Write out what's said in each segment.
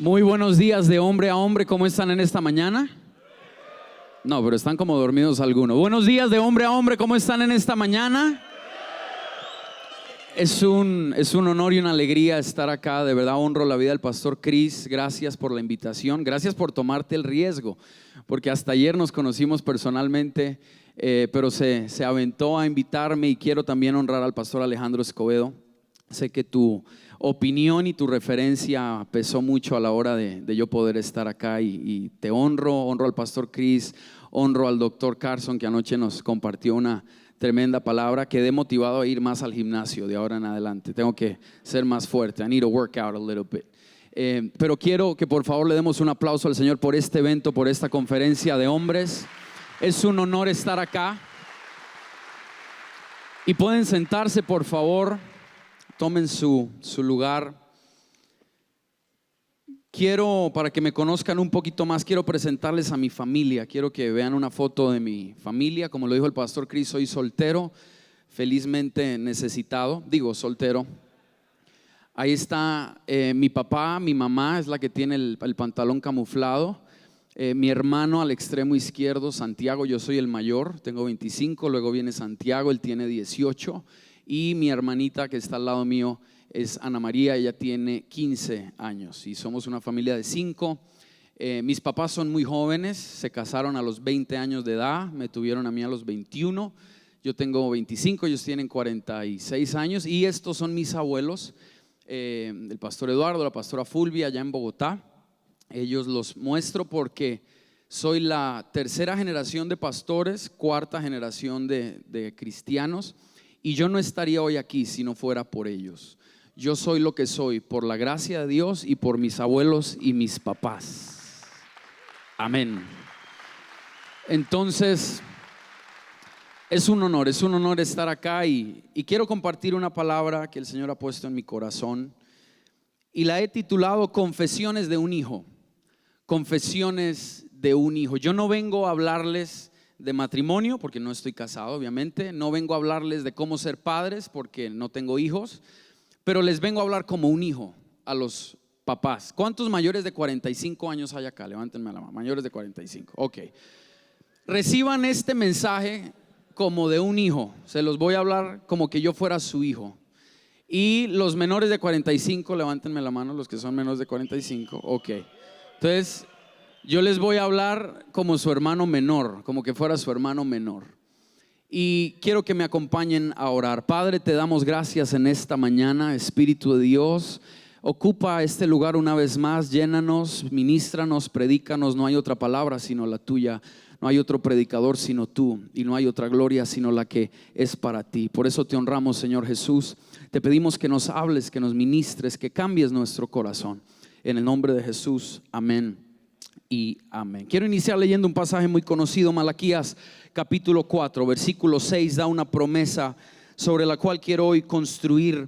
Muy buenos días de hombre a hombre, ¿cómo están en esta mañana? No, pero están como dormidos algunos. Buenos días de hombre a hombre, ¿cómo están en esta mañana? Es un honor y una alegría estar acá. De verdad honro la vida del pastor Chris. Gracias por la invitación, gracias por tomarte el riesgo, porque hasta ayer nos conocimos personalmente, pero se aventó a invitarme, y quiero también honrar al pastor Alejandro Escobedo. Sé que tu opinión y tu referencia pesó mucho a la hora de yo poder estar acá, y te honro al pastor Chris, honro al doctor Carson, que anoche nos compartió una tremenda palabra. Quedé motivado a ir más al gimnasio de ahora en adelante. Tengo que ser más fuerte. I need to work out a little bit. Pero quiero que por favor le demos un aplauso al Señor por este evento, por esta conferencia de hombres. Es un honor estar acá. Y pueden sentarse, por favor. Tomen su lugar. Quiero, para que me conozcan un poquito más, quiero presentarles a mi familia. Quiero que vean una foto de mi familia. Como lo dijo el pastor Chris, soy soltero, felizmente necesitado. Digo, soltero. Ahí está mi papá, mi mamá es la que tiene el pantalón camuflado. Mi hermano al extremo izquierdo, Santiago, yo soy el mayor, tengo 25, luego viene Santiago, él tiene 18. Y mi hermanita que está al lado mío es Ana María, ella tiene 15 años y somos una familia de 5. Mis papás son muy jóvenes, se casaron a los 20 años de edad, me tuvieron a mí a los 21, yo tengo 25, ellos tienen 46 años y estos son mis abuelos, el pastor Eduardo, la pastora Fulvia allá en Bogotá. Ellos los muestro porque soy la tercera generación de pastores, cuarta generación de cristianos, y yo no estaría hoy aquí si no fuera por ellos. Yo soy lo que soy por la gracia de Dios y por mis abuelos y mis papás. Amén. Entonces, es un honor estar acá, y quiero compartir una palabra que el Señor ha puesto en mi corazón, y la he titulado Confesiones de un hijo. Confesiones de un hijo. Yo no vengo a hablarles de matrimonio porque no estoy casado, obviamente. No vengo a hablarles de cómo ser padres porque no tengo hijos, pero les vengo a hablar como un hijo a los papás. ¿Cuántos mayores de 45 años hay acá? Levántenme la mano. Mayores de 45. Ok. Reciban este mensaje como de un hijo. Se los voy a hablar como que yo fuera su hijo. Y los menores de 45, levántenme la mano, los que son menores de 45. Ok. Entonces, yo les voy a hablar como su hermano menor, como que fuera su hermano menor. Y quiero que me acompañen a orar. Padre, te damos gracias en esta mañana. Espíritu de Dios, ocupa este lugar una vez más. Llénanos, ministranos, predícanos. No hay otra palabra sino la tuya. No hay otro predicador sino tú, y no hay otra gloria sino la que es para ti. Por eso te honramos, Señor Jesús. Te pedimos que nos hables, que nos ministres, que cambies nuestro corazón. En el nombre de Jesús, amén y amén. Quiero iniciar leyendo un pasaje muy conocido. Malaquías capítulo 4 versículo 6 da una promesa sobre la cual quiero hoy construir.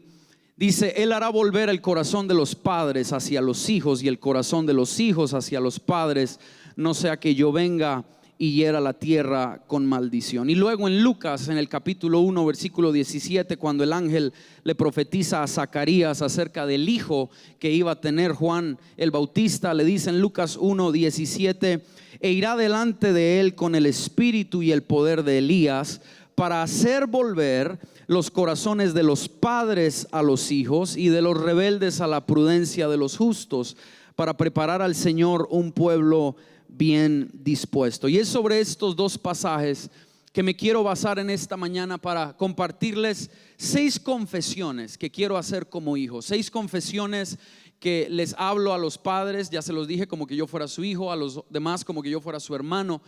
Dice: Él hará volver el corazón de los padres hacia los hijos y el corazón de los hijos hacia los padres, no sea que yo venga y hiera la tierra con maldición. Y luego en Lucas, en el capítulo 1 versículo 17, cuando el ángel le profetiza a Zacarías acerca del hijo que iba a tener Juan el Bautista, le dice en Lucas 1:17: e irá delante de él con el espíritu y el poder de Elías, para hacer volver los corazones de los padres a los hijos y de los rebeldes a la prudencia de los justos, para preparar al Señor un pueblo bien dispuesto. Y es sobre estos dos pasajes que me quiero basar en esta mañana para compartirles 6 confesiones que quiero hacer como hijo. 6 confesiones que les hablo a los padres, ya se los dije, como que yo fuera su hijo, a los demás como que yo fuera su hermano.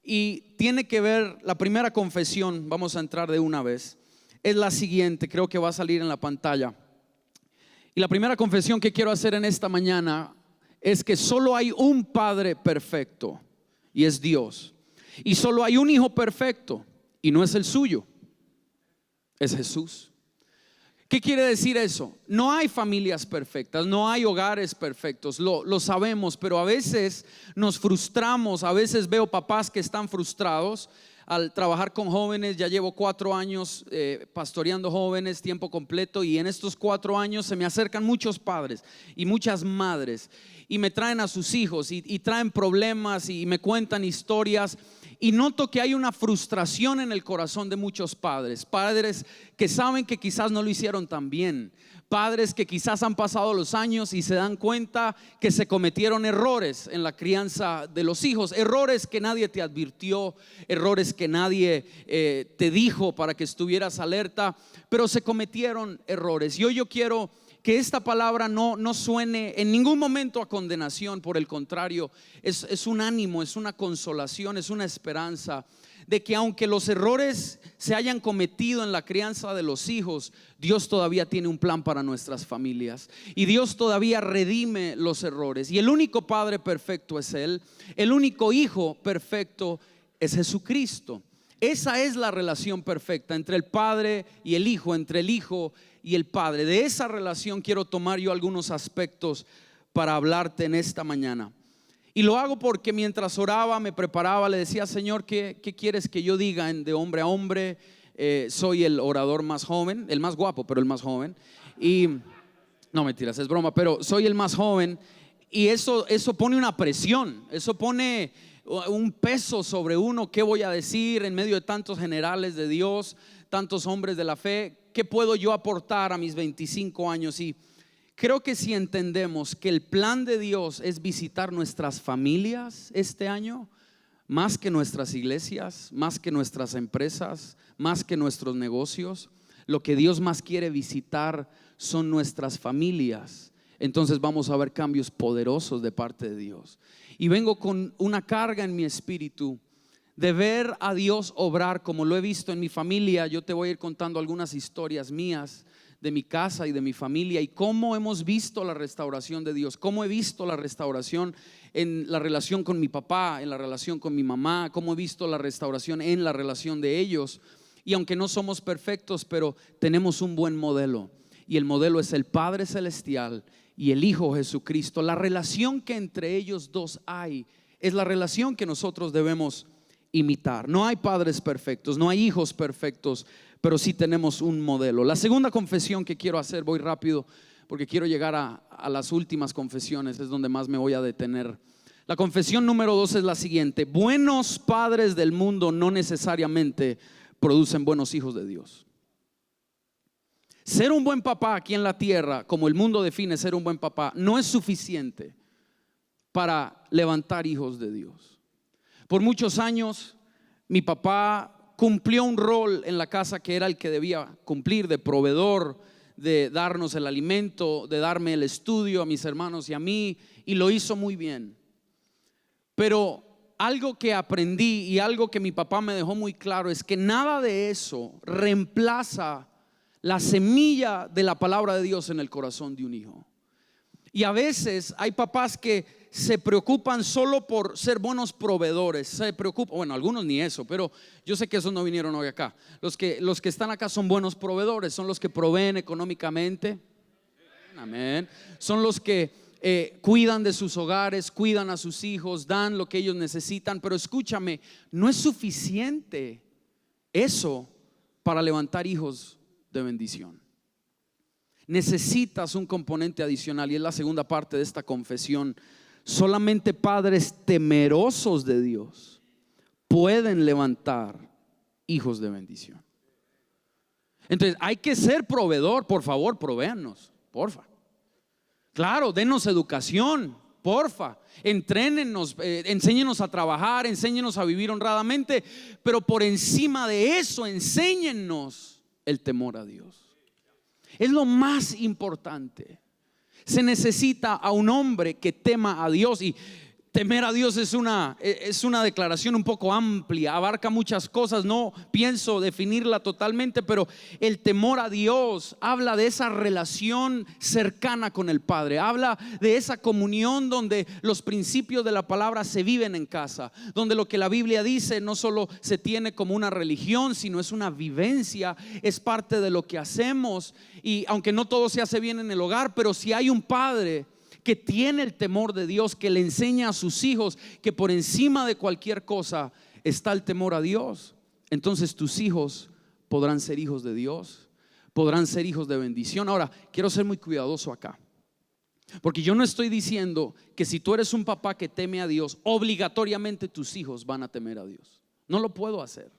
Y tiene que ver, la primera confesión, vamos a entrar de una vez, es la siguiente, creo que va a salir en la pantalla. Y la primera confesión que quiero hacer en esta mañana es que solo hay un padre perfecto, y es Dios. Y solo hay un hijo perfecto, y no es el suyo, es Jesús. ¿Qué quiere decir eso? No hay familias perfectas, no hay hogares perfectos, lo sabemos, pero a veces nos frustramos. A veces veo papás que están frustrados, al trabajar con jóvenes. Ya llevo 4 años pastoreando jóvenes tiempo completo, y en estos 4 años se me acercan muchos padres y muchas madres y me traen a sus hijos y traen problemas y me cuentan historias, y noto que hay una frustración en el corazón de muchos padres que saben que quizás no lo hicieron tan bien, padres que quizás han pasado los años y se dan cuenta que se cometieron errores en la crianza de los hijos, errores que nadie te advirtió, errores que nadie te dijo para que estuvieras alerta, pero se cometieron errores. Y hoy yo quiero que esta palabra no suene en ningún momento a condenación. Por el contrario, es un ánimo, es una consolación, es una esperanza de que aunque los errores se hayan cometido en la crianza de los hijos, Dios todavía tiene un plan para nuestras familias, y Dios todavía redime los errores. Y el único Padre perfecto es Él, el único Hijo perfecto es Jesucristo. Esa es la relación perfecta entre el Padre y el Hijo, entre el Hijo y el Padre. De esa relación quiero tomar yo algunos aspectos para hablarte en esta mañana. Y lo hago porque mientras oraba, me preparaba, le decía: Señor, ¿qué quieres que yo diga de hombre a hombre? Soy el orador más joven, el más guapo, pero el más joven. Y no, mentiras, es broma, pero soy el más joven. Y eso pone una presión, eso pone un peso sobre uno. ¿Qué voy a decir en medio de tantos generales de Dios, tantos hombres de la fe? ¿Qué puedo yo aportar a mis 25 años? Y creo que si entendemos que el plan de Dios es visitar nuestras familias este año, más que nuestras iglesias, más que nuestras empresas, más que nuestros negocios, lo que Dios más quiere visitar son nuestras familias. Entonces vamos a ver cambios poderosos de parte de Dios. Y vengo con una carga en mi espíritu de ver a Dios obrar como lo he visto en mi familia. Yo te voy a ir contando algunas historias mías de mi casa y de mi familia, y cómo hemos visto la restauración de Dios, cómo he visto la restauración en la relación con mi papá, en la relación con mi mamá, cómo he visto la restauración en la relación de ellos. Y aunque no somos perfectos, pero tenemos un buen modelo, y el modelo es el Padre Celestial y el Hijo Jesucristo. La relación que entre ellos dos hay es la relación que nosotros debemos imitar. No hay padres perfectos, no hay hijos perfectos, pero sí tenemos un modelo. La segunda confesión que quiero hacer, voy rápido porque quiero llegar a las últimas confesiones, es donde más me voy a detener. La confesión número 2 es la siguiente: buenos padres del mundo no necesariamente producen buenos hijos de Dios. Ser un buen papá aquí en la tierra, como el mundo define ser un buen papá, no es suficiente para levantar hijos de Dios. Por muchos años mi papá cumplió un rol en la casa que era el que debía cumplir, de proveedor, de darnos el alimento, de darme el estudio a mis hermanos y a mí, y lo hizo muy bien. Pero algo que aprendí y algo que mi papá me dejó muy claro es que nada de eso reemplaza la semilla de la palabra de Dios en el corazón de un hijo. Y a veces hay papás que se preocupan solo por ser buenos proveedores, se preocupan, bueno, algunos ni eso, pero yo sé que esos no vinieron hoy acá. Los que están acá son buenos proveedores, son los que proveen económicamente, amén. Son los que cuidan de sus hogares, cuidan a sus hijos, dan lo que ellos necesitan. Pero escúchame, no es suficiente eso para levantar hijos de bendición. Necesitas un componente adicional, y es la segunda parte de esta confesión. Solamente padres temerosos de Dios pueden levantar hijos de bendición. Entonces hay que ser proveedor. Por favor, provéanos, porfa. Claro, denos educación, porfa. Entrénenos, enséñenos a trabajar, enséñenos a vivir honradamente. Pero por encima de eso, enséñennos el temor a Dios. Es lo más importante. Se necesita a un hombre que tema a Dios, y temer a Dios es una declaración un poco amplia, abarca muchas cosas. No pienso definirla totalmente, pero el temor a Dios habla de esa relación cercana con el Padre, habla de esa comunión donde los principios de la palabra se viven en casa, donde lo que la Biblia dice no solo se tiene como una religión, sino es una vivencia, es parte de lo que hacemos. Y aunque no todo se hace bien en el hogar, pero si hay un padre que tiene el temor de Dios, que le enseña a sus hijos que por encima de cualquier cosa está el temor a Dios, entonces tus hijos podrán ser hijos de Dios, podrán ser hijos de bendición. Ahora, quiero ser muy cuidadoso acá, porque yo no estoy diciendo que si tú eres un papá que teme a Dios, obligatoriamente tus hijos van a temer a Dios. No lo puedo hacer.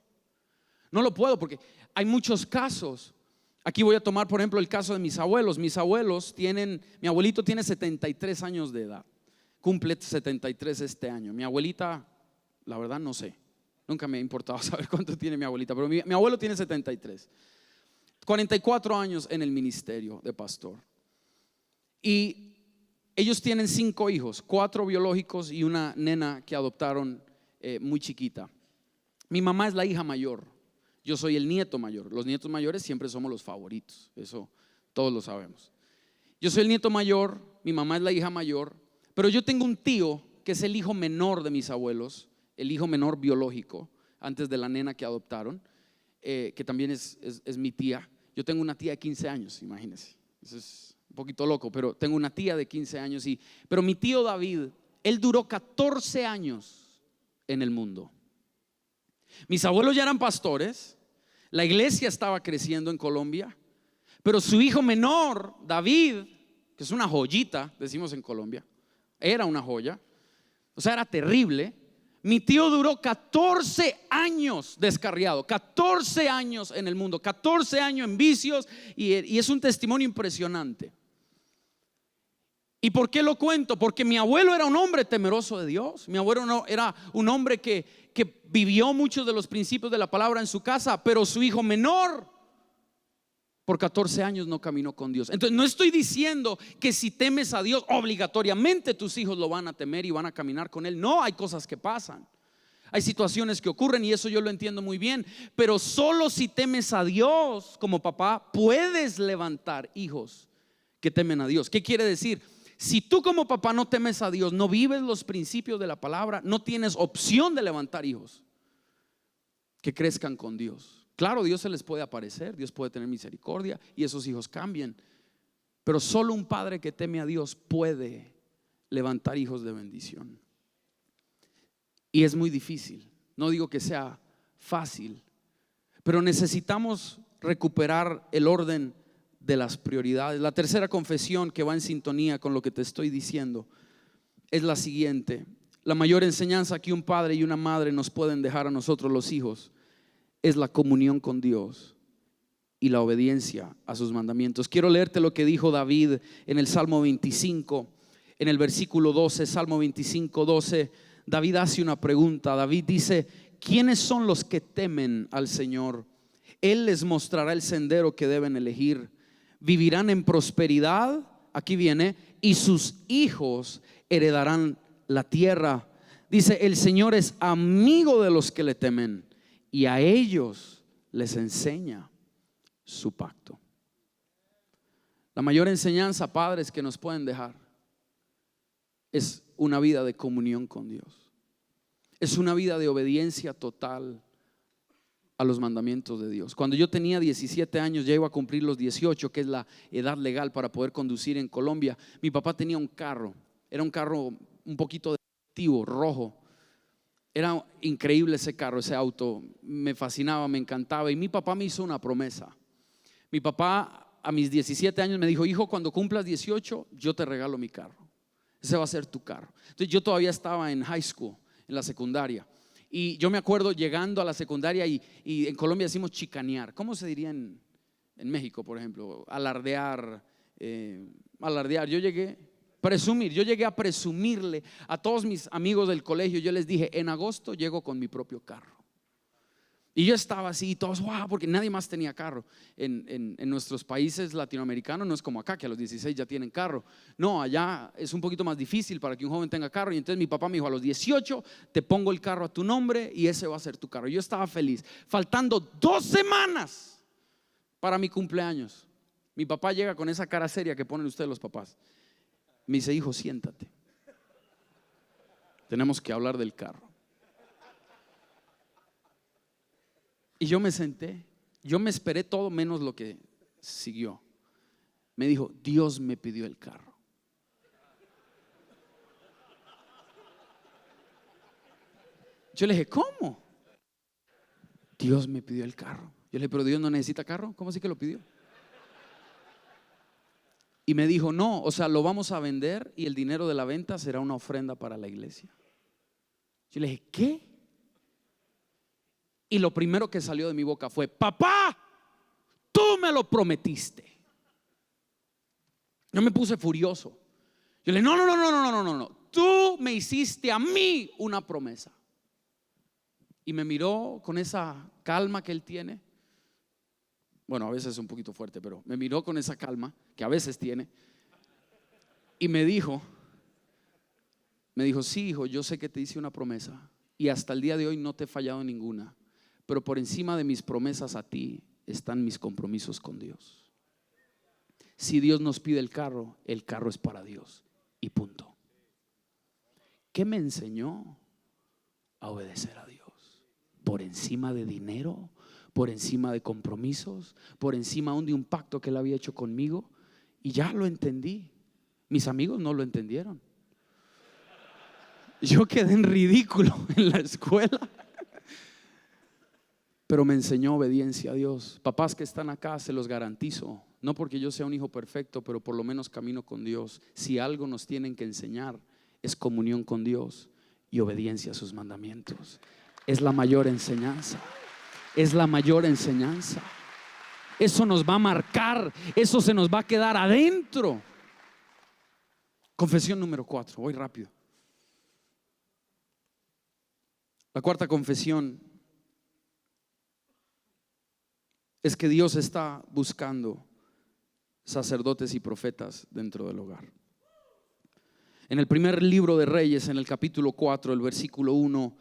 No lo puedo, porque hay muchos casos. Aquí voy a tomar, por ejemplo, el caso de mis abuelos. Mi abuelito tiene 73 años de edad. Cumple 73 este año. Mi abuelita, la verdad no sé. Nunca me ha importado saber cuánto tiene mi abuelita, pero mi abuelo tiene 73. 44 años en el ministerio de pastor. Y ellos tienen 5 hijos, 4 biológicos y una nena que adoptaron muy chiquita. Mi mamá es la hija mayor, yo soy el nieto mayor. Los nietos mayores siempre somos los favoritos, eso todos lo sabemos. Yo soy el nieto mayor, mi mamá es la hija mayor, pero yo tengo un tío que es el hijo menor de mis abuelos, el hijo menor biológico, antes de la nena que adoptaron, que también es mi tía. Yo tengo una tía de 15 años, imagínense. Eso es un poquito loco, pero tengo una tía de 15 años. Pero mi tío David, él duró 14 años en el mundo. Mis abuelos ya eran pastores, la iglesia estaba creciendo en Colombia, pero su hijo menor, David, que es una joyita, decimos en Colombia, era una joya, o sea, era terrible. Mi tío duró 14 años descarriado, 14 años en el mundo, 14 años en vicios, y es un testimonio impresionante. ¿Y por qué lo cuento? Porque mi abuelo era un hombre temeroso de Dios. Mi abuelo no, era un hombre que vivió muchos de los principios de la palabra en su casa, pero su hijo menor por 14 años no caminó con Dios. Entonces no estoy diciendo que si temes a Dios obligatoriamente tus hijos lo van a temer y van a caminar con Él. No, hay cosas que pasan, hay situaciones que ocurren y eso yo lo entiendo muy bien. Pero solo si temes a Dios como papá puedes levantar hijos que temen a Dios. ¿Qué quiere decir? Si tú como papá no temes a Dios, no vives los principios de la palabra, no tienes opción de levantar hijos que crezcan con Dios. Claro, Dios se les puede aparecer, Dios puede tener misericordia y esos hijos cambien, pero solo un padre que teme a Dios puede levantar hijos de bendición. Y es muy difícil, no digo que sea fácil, pero necesitamos recuperar el orden de las prioridades. La tercera confesión que va en sintonía con lo que te estoy diciendo es la siguiente: la mayor enseñanza que un padre y una madre nos pueden dejar a nosotros los hijos es la comunión con Dios y la obediencia a sus mandamientos. Quiero leerte lo que dijo David en el Salmo 25, en el versículo 12, Salmo 25, 12. David hace una pregunta. David dice: ¿quiénes son los que temen al Señor? Él les mostrará el sendero que deben elegir. Vivirán en prosperidad, aquí viene, y sus hijos heredarán la tierra. Dice: el Señor es amigo de los que le temen y a ellos les enseña su pacto. La mayor enseñanza, padres, que nos pueden dejar es una vida de comunión con Dios. Es una vida de obediencia total a los mandamientos de Dios. Cuando yo tenía 17 años, ya iba a cumplir los 18, que es la edad legal para poder conducir en Colombia. Mi papá tenía un carro, era un carro un poquito deportivo, rojo. Era increíble ese carro, ese auto, me fascinaba, me encantaba. Y mi papá me hizo una promesa. Mi papá a mis 17 años me dijo: hijo, cuando cumplas 18 yo te regalo mi carro, ese va a ser tu carro. Entonces yo todavía estaba en high school, en la secundaria. Y yo me acuerdo llegando a la secundaria y en Colombia decimos chicanear. ¿Cómo se diría en México, por ejemplo? Alardear, alardear. Yo llegué a presumirle a todos mis amigos del colegio. Yo les dije: en agosto llego con mi propio carro. Y yo estaba así, todos wow, porque nadie más tenía carro. En nuestros países latinoamericanos no es como acá, que a los 16 ya tienen carro. No, allá es un poquito más difícil para que un joven tenga carro. Y entonces mi papá me dijo: a los 18 te pongo el carro a tu nombre y ese va a ser tu carro. Yo estaba feliz. Faltando 2 semanas para mi cumpleaños, mi papá llega con esa cara seria que ponen ustedes los papás. Me dice: hijo, siéntate, tenemos que hablar del carro. Y yo me senté, yo me esperé todo menos lo que siguió. Me dijo: Dios me pidió el carro. Yo le dije: ¿cómo? Dios me pidió el carro. Yo le dije, pero Dios no necesita carro. ¿Cómo así que lo pidió? Y me dijo, no, o sea, lo vamos a vender y el dinero de la venta será una ofrenda para la iglesia. Yo le dije, ¿qué? Y lo primero que salió de mi boca fue, papá, tú me lo prometiste. Yo me puse furioso. Yo le dije, no, tú me hiciste a mí una promesa. Y me miró con esa calma que él tiene. Bueno, a veces es un poquito fuerte, pero me miró con esa calma que a veces tiene. Y me dijo, sí, hijo, yo sé que te hice una promesa y hasta el día de hoy no te he fallado ninguna, pero por encima de mis promesas a ti están mis compromisos con Dios. Si Dios nos pide el carro es para Dios y punto. ¿Qué me enseñó? A obedecer a Dios por encima de dinero, por encima de compromisos, por encima aún de un pacto que él había hecho conmigo. Y ya lo entendí. Mis amigos no lo entendieron. Yo quedé en ridículo en la escuela. Pero me enseñó obediencia a Dios. Papás que están acá, se los garantizo, no porque yo sea un hijo perfecto, pero por lo menos camino con Dios. Si algo nos tienen que enseñar es comunión con Dios y obediencia a sus mandamientos. Es la mayor enseñanza. Es la mayor enseñanza. Eso nos va a marcar. Eso se nos va a quedar adentro. Confesión número 4. Voy rápido. La cuarta confesión es que Dios está buscando sacerdotes y profetas dentro del hogar. En el primer libro de Reyes, en el capítulo 4, el versículo 1,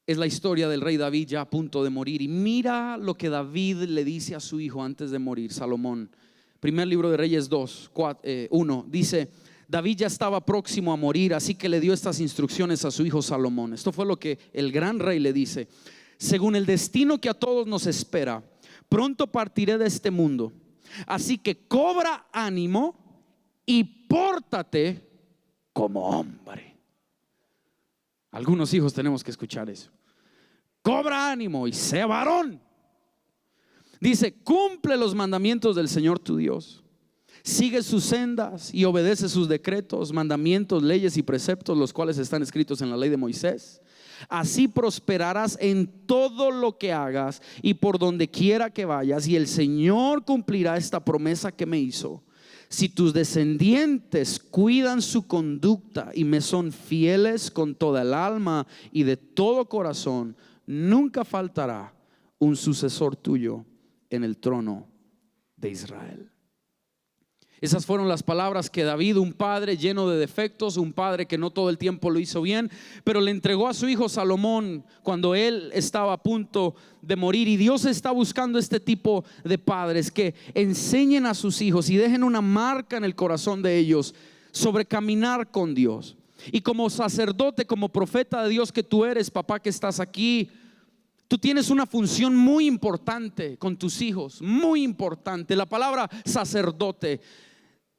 es la historia del rey David ya a punto de morir. Y mira lo que David le dice a su hijo antes de morir, Salomón. Primer libro de Reyes 1 dice: David ya estaba próximo a morir, así que le dio estas instrucciones a su hijo Salomón. Esto fue lo que el gran rey le dice: según el destino que a todos nos espera, pronto partiré de este mundo, así que cobra ánimo y pórtate como hombre. Algunos hijos tenemos que escuchar eso. Cobra ánimo y sé varón. Dice: cumple los mandamientos del Señor tu Dios, sigue sus sendas y obedece sus decretos, mandamientos, leyes y preceptos, los cuales están escritos en la ley de Moisés. Así prosperarás en todo lo que hagas y por donde quiera que vayas, y el Señor cumplirá esta promesa que me hizo. Si tus descendientes cuidan su conducta y me son fieles con toda el alma y de todo corazón, nunca faltará un sucesor tuyo en el trono de Israel. Esas fueron las palabras que David, un padre lleno de defectos, un padre que no todo el tiempo lo hizo bien, pero le entregó a su hijo Salomón cuando él estaba a punto de morir. Y Dios está buscando este tipo de padres que enseñen a sus hijos y dejen una marca en el corazón de ellos sobre caminar con Dios. Y como sacerdote, como profeta de Dios que tú eres, papá que estás aquí, tú tienes una función muy importante con tus hijos, muy importante. La palabra sacerdote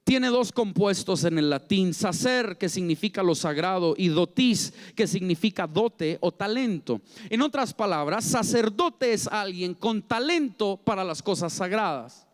tiene dos compuestos en el latín: sacer, que significa lo sagrado, y dotis, que significa dote o talento. En otras palabras, sacerdote es alguien con talento para las cosas sagradas.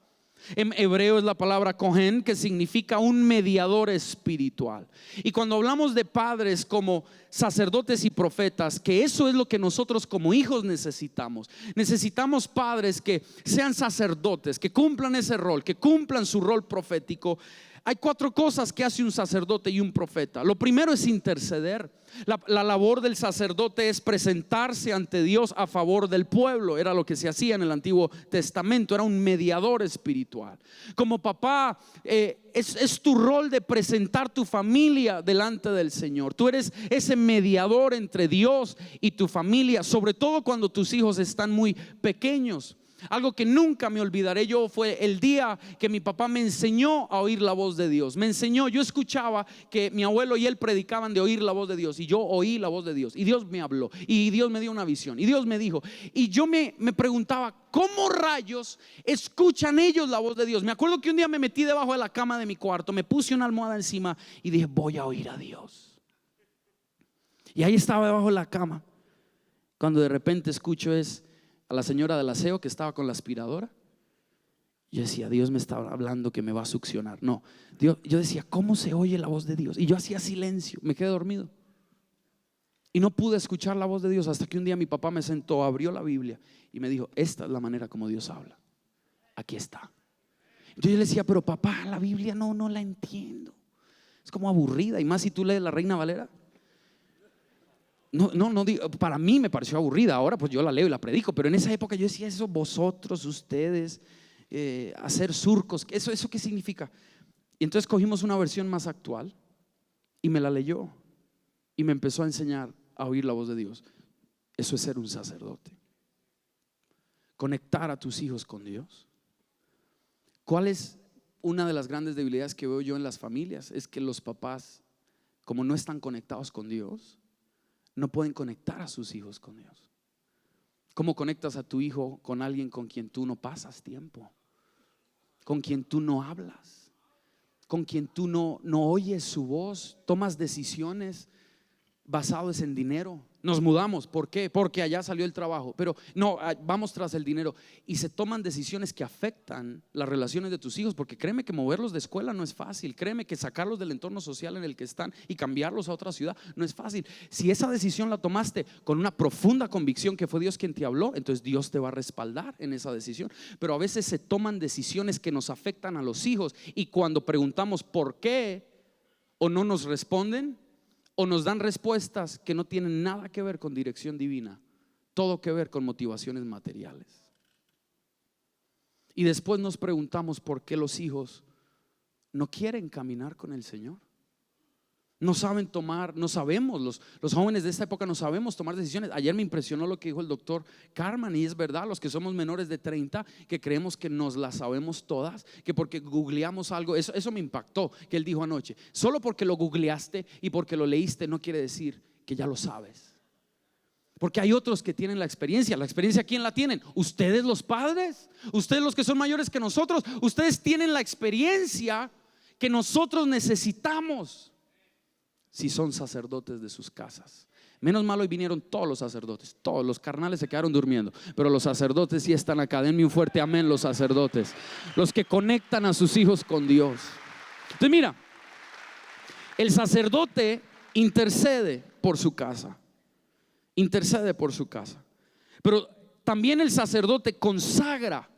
En hebreo es la palabra kohen, que significa un mediador espiritual. Y cuando hablamos de padres como sacerdotes y profetas, que eso es lo que nosotros como hijos necesitamos. Necesitamos padres que sean sacerdotes, que cumplan ese rol, que cumplan su rol profético. Hay 4 cosas que hace un sacerdote y un profeta. Lo primero es interceder. La labor del sacerdote es presentarse ante Dios a favor del pueblo. Era lo que se hacía en el Antiguo Testamento. Era un mediador espiritual. Como papá, es tu rol de presentar tu familia delante del Señor. Tú eres ese mediador entre Dios y tu familia, sobre todo cuando tus hijos están muy pequeños. Algo que nunca me olvidaré yo fue el día que mi papá me enseñó a oír la voz de Dios. Me enseñó, yo escuchaba que mi abuelo y él predicaban de oír la voz de Dios, y yo oí la voz de Dios, y Dios me habló, y Dios me dio una visión, y Dios me dijo, y yo me preguntaba, ¿cómo rayos escuchan ellos la voz de Dios? Me acuerdo que un día me metí debajo de la cama de mi cuarto, me puse una almohada encima y dije: voy a oír a Dios. Y ahí estaba debajo de la cama, cuando de repente escucho es: a la señora del aseo que estaba con la aspiradora. Yo decía, Dios me estaba hablando que me va a succionar. No, Dios, yo decía, ¿cómo se oye la voz de Dios? Y yo hacía silencio, me quedé dormido. Y no pude escuchar la voz de Dios hasta que un día mi papá me sentó, abrió la Biblia y me dijo, esta es la manera como Dios habla. Aquí está. Entonces yo le decía, pero papá, la Biblia no la entiendo. Es como aburrida. Y más si tú lees la Reina Valera. No digo, para mí me pareció aburrida. Ahora pues yo la leo y la predico. Pero en esa época yo decía, eso vosotros, ustedes, hacer surcos, ¿eso qué significa? Y entonces cogimos una versión más actual y me la leyó y me empezó a enseñar a oír la voz de Dios. Eso es ser un sacerdote. Conectar a tus hijos con Dios. ¿Cuál es una de las grandes debilidades que veo yo en las familias? Es que los papás, como no están conectados con Dios, no pueden conectar a sus hijos con Dios. ¿Cómo conectas a tu hijo con alguien con quien tú no pasas tiempo? Con quien tú no hablas, con quien tú no oyes su voz, tomas decisiones basadas en dinero. Nos mudamos, ¿por qué? Porque allá salió el trabajo, pero no, vamos tras el dinero. Y se toman decisiones que afectan las relaciones de tus hijos, porque créeme que moverlos de escuela no es fácil. Créeme que sacarlos del entorno social en el que están y cambiarlos a otra ciudad no es fácil. Si esa decisión la tomaste con una profunda convicción que fue Dios quien te habló, entonces Dios te va a respaldar en esa decisión. Pero a veces se toman decisiones que nos afectan a los hijos, y cuando preguntamos por qué, o no nos responden, o nos dan respuestas que no tienen nada que ver con dirección divina, todo que ver con motivaciones materiales. Y después nos preguntamos por qué los hijos no quieren caminar con el Señor. No saben tomar, no sabemos, los jóvenes de esta época no sabemos tomar decisiones. Ayer me impresionó lo que dijo el doctor Carman, y es verdad, los que somos menores de 30, que creemos que nos las sabemos todas, que porque googleamos algo, eso me impactó, que él dijo anoche, solo porque lo googleaste y porque lo leíste no quiere decir que ya lo sabes. Porque hay otros que tienen la experiencia. ¿Quién la tienen? Ustedes, los padres, ustedes, los que son mayores que nosotros, ustedes tienen la experiencia que nosotros necesitamos si son sacerdotes de sus casas. Menos mal hoy vinieron todos los sacerdotes. Todos los carnales se quedaron durmiendo, pero los sacerdotes sí están acá. Denme un fuerte amén, los sacerdotes, los que conectan a sus hijos con Dios. Entonces mira, el sacerdote intercede por su casa. Intercede por su casa. Pero también el sacerdote consagra.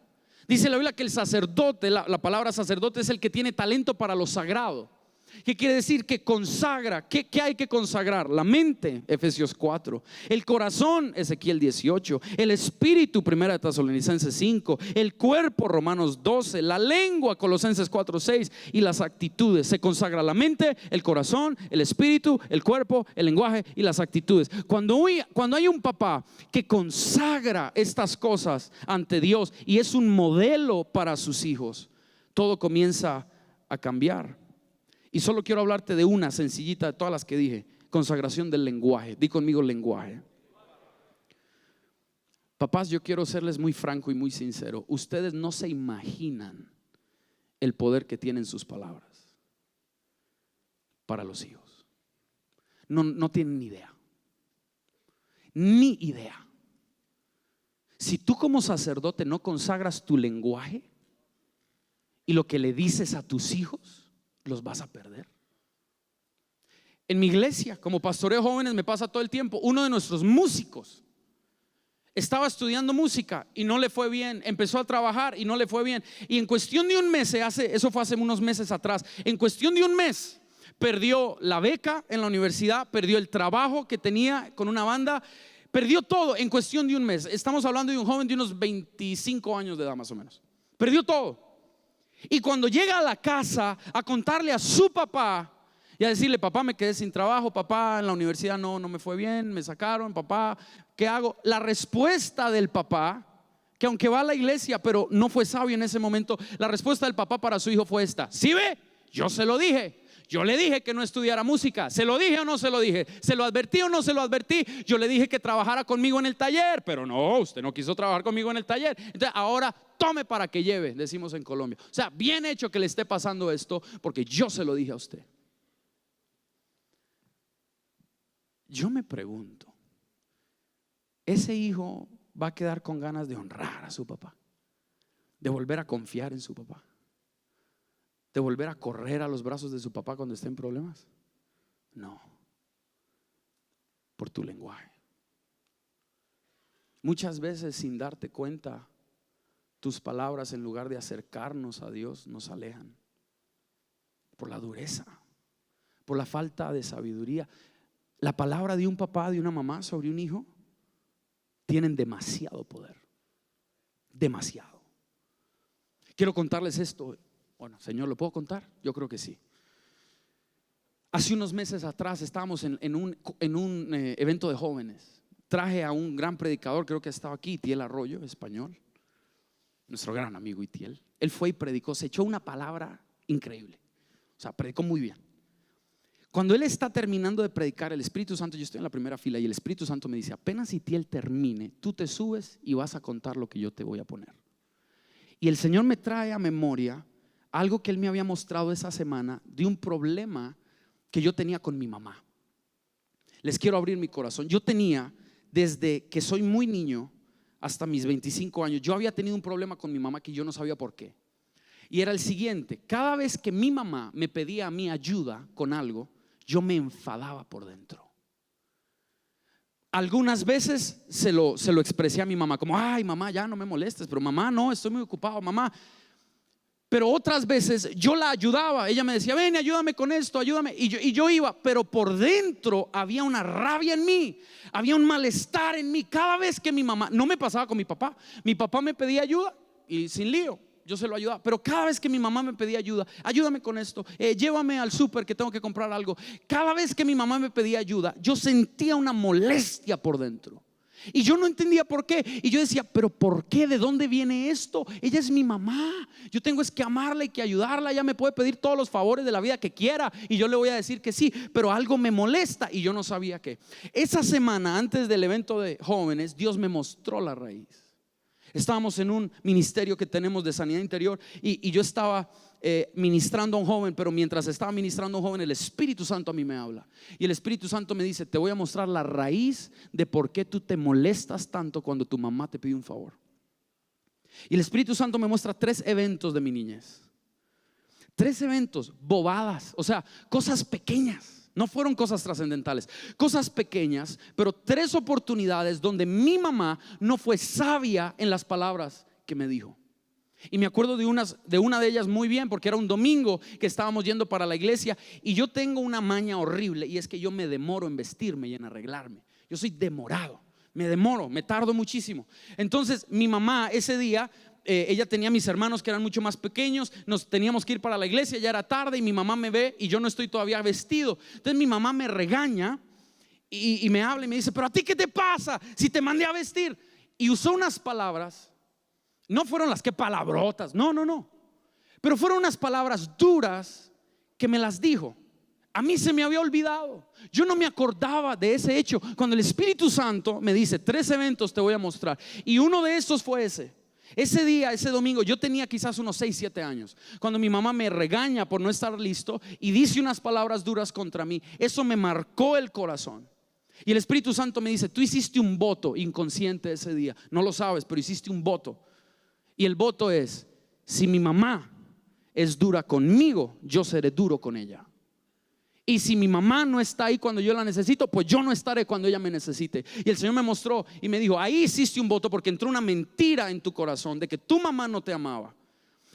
Dice la Biblia que el sacerdote, la palabra sacerdote es el que tiene talento para lo sagrado. ¿Qué quiere decir? Que consagra. ¿Qué hay que consagrar? La mente, Efesios 4. El corazón, Ezequiel 18. El espíritu, 1 Tesalonicenses 5. El cuerpo, Romanos 12. La lengua, Colosenses 4:6. Y las actitudes. Se consagra la mente, el corazón, el espíritu, el cuerpo, el lenguaje y las actitudes. Cuando hay un papá que consagra estas cosas ante Dios y es un modelo para sus hijos, todo comienza a cambiar. Y solo quiero hablarte de una sencillita de todas las que dije: consagración del lenguaje. Di conmigo, lenguaje. Papás, yo quiero serles muy franco y muy sincero. Ustedes no se imaginan el poder que tienen sus palabras para los hijos. No tienen ni idea. Ni idea. Si tú como sacerdote no consagras tu lenguaje y lo que le dices a tus hijos, los vas a perder. En mi iglesia, como pastoreo jóvenes, me pasa todo el tiempo. Uno de nuestros músicos estaba estudiando música y no le fue bien. Empezó a trabajar y no le fue bien. Y en cuestión de un mes, eso fue hace unos meses atrás, en cuestión de un mes perdió la beca en la universidad, perdió el trabajo que tenía con una banda, perdió todo en cuestión de un mes. Estamos hablando de un joven de unos 25 años de edad más o menos. Perdió todo. Y cuando llega a la casa a contarle a su papá y a decirle: papá, me quedé sin trabajo, papá, en la universidad no me fue bien, me sacaron, papá, ¿qué hago? La respuesta del papá, que aunque va a la iglesia pero no fue sabio en ese momento, la respuesta del papá para su hijo fue esta: ¿sí ve? Yo se lo dije. Yo le dije que no estudiara música. ¿Se lo dije o no se lo dije? ¿Se lo advertí o no se lo advertí? Yo le dije que trabajara conmigo en el taller, pero no, usted no quiso trabajar conmigo en el taller. Entonces ahora tome para que lleve, decimos en Colombia. O sea, bien hecho que le esté pasando esto, porque yo se lo dije a usted. Yo me pregunto, ese hijo va a quedar con ganas de honrar a su papá, de volver a confiar en su papá, de volver a correr a los brazos de su papá cuando esté en problemas? No, por tu lenguaje. Muchas veces, sin darte cuenta, tus palabras, en lugar de acercarnos a Dios, nos alejan por la dureza, por la falta de sabiduría. La palabra de un papá, de una mamá sobre un hijo tienen demasiado poder, demasiado. Quiero contarles esto. Bueno, Señor, ¿lo puedo contar? Yo creo que sí. Hace unos meses atrás estábamos en un evento de jóvenes. Traje a un gran predicador, creo que estaba aquí, Itiel Arroyo, español, nuestro gran amigo Itiel. Él fue y predicó, se echó una palabra increíble. O sea, predicó muy bien. Cuando él está terminando de predicar, el Espíritu Santo, yo estoy en la primera fila y el Espíritu Santo me dice: apenas Itiel termine, tú te subes y vas a contar lo que yo te voy a poner. Y el Señor me trae a memoria algo que él me había mostrado esa semana de un problema que yo tenía con mi mamá. Les quiero abrir mi corazón. Yo tenía, desde que soy muy niño hasta mis 25 años, yo había tenido un problema con mi mamá que yo no sabía por qué. Y era el siguiente: cada vez que mi mamá me pedía a mí ayuda con algo, yo me enfadaba por dentro. Algunas veces se lo expresé a mi mamá como: ay, mamá, ya no me molestes. Pero mamá, no, estoy muy ocupado, mamá. Pero otras veces yo la ayudaba. Ella me decía: ven, ayúdame con esto, ayúdame. Y yo iba, pero por dentro había una rabia en mí, había un malestar en mí. Cada vez que mi mamá, no me pasaba con mi papá me pedía ayuda y sin lío yo se lo ayudaba. Pero cada vez que mi mamá me pedía ayuda: ayúdame con esto, llévame al súper que tengo que comprar algo. Cada vez que mi mamá me pedía ayuda, yo sentía una molestia por dentro. Y yo no entendía por qué. Y yo decía: pero ¿por qué? ¿De dónde viene esto? Ella es mi mamá. Yo tengo es que amarla y que ayudarla. Ella me puede pedir todos los favores de la vida que quiera y yo le voy a decir que sí, pero algo me molesta y yo no sabía qué. Esa semana antes del evento de jóvenes, Dios me mostró la raíz. Estábamos en un ministerio que tenemos de sanidad interior y yo estaba ministrando a un joven. Pero mientras estaba ministrando a un joven, el Espíritu Santo a mí me habla. Y el Espíritu Santo me dice: te voy a mostrar la raíz de por qué tú te molestas tanto cuando tu mamá te pide un favor. Y el Espíritu Santo me muestra 3 eventos de mi niñez. 3 eventos, bobadas, o sea, cosas pequeñas. No fueron cosas trascendentales, cosas pequeñas, pero 3 oportunidades donde mi mamá no fue sabia en las palabras que me dijo. Y me acuerdo de una de ellas muy bien, porque era un domingo que estábamos yendo para la iglesia. Y yo tengo una maña horrible, y es que yo me demoro en vestirme y en arreglarme. Yo soy demorado, me tardo muchísimo. Entonces mi mamá ese día, ella tenía a mis hermanos que eran mucho más pequeños. Nos teníamos que ir para la iglesia, ya era tarde y mi mamá me ve y yo no estoy todavía vestido. Entonces mi mamá me regaña y me habla y me dice: pero a ti ¿qué te pasa si te mandé a vestir? Y usó unas palabras. No fueron las que palabrotas, no, pero fueron unas palabras duras que me las dijo. A mí se me había olvidado. Yo no me acordaba de ese hecho. Cuando el Espíritu Santo me dice: 3 eventos te voy a mostrar, y uno de estos fue ese día, ese domingo. Yo tenía quizás unos 6, 7 años. Cuando mi mamá me regaña por no estar listo y dice unas palabras duras contra mí, eso me marcó el corazón. Y el Espíritu Santo me dice: tú hiciste un voto inconsciente ese día. No lo sabes, pero hiciste un voto. Y el voto es: si mi mamá es dura conmigo, yo seré duro con ella. Y si mi mamá no está ahí cuando yo la necesito, pues yo no estaré cuando ella me necesite. Y el Señor me mostró y me dijo: ahí hiciste un voto, porque entró una mentira en tu corazón de que tu mamá no te amaba.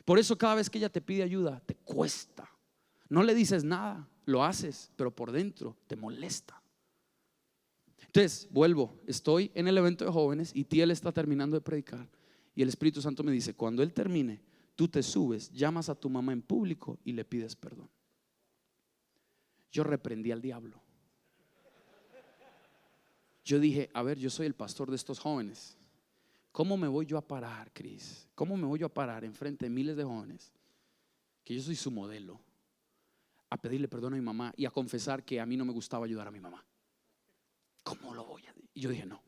Por eso cada vez que ella te pide ayuda, te cuesta. No le dices nada, lo haces, pero por dentro te molesta. Entonces vuelvo, estoy en el evento de jóvenes y Tiel está terminando de predicar. Y el Espíritu Santo me dice: cuando él termine, tú te subes, llamas a tu mamá en público y le pides perdón. Yo reprendí al diablo. Yo dije: a ver, yo soy el pastor de estos jóvenes. ¿Cómo me voy yo a parar, Cris? ¿Cómo me voy yo a parar enfrente de miles de jóvenes, que yo soy su modelo, a pedirle perdón a mi mamá y a confesar que a mí no me gustaba ayudar a mi mamá? ¿Cómo lo voy a decir? Y yo dije: no.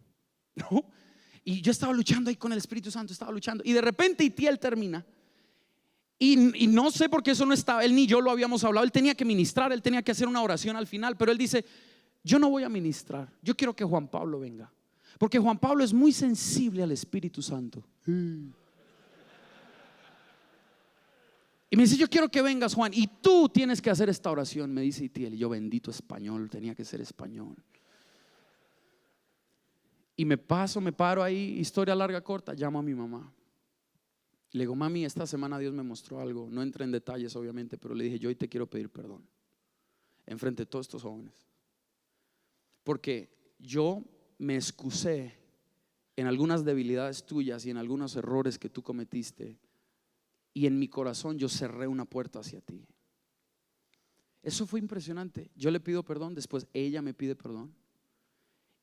Y yo estaba luchando ahí con el Espíritu Santo, estaba luchando. Y de repente Itiel termina. Y no sé por qué eso no estaba. Él ni yo lo habíamos hablado. Él tenía que ministrar, él tenía que hacer una oración al final. Pero él dice: yo no voy a ministrar, yo quiero que Juan Pablo venga. Porque Juan Pablo es muy sensible al Espíritu Santo. Y me dice, yo quiero que vengas, Juan, y tú tienes que hacer esta oración. Me dice Itiel, y yo, bendito español, tenía que ser español. Y me paro ahí, historia larga, corta, llamo a mi mamá. Le digo, mami, esta semana Dios me mostró algo. No entré en detalles, obviamente, pero le dije, yo hoy te quiero pedir perdón enfrente de todos estos jóvenes, porque yo me excusé en algunas debilidades tuyas y en algunos errores que tú cometiste, y en mi corazón yo cerré una puerta hacia ti. Eso fue impresionante. Yo le pido perdón, después ella me pide perdón.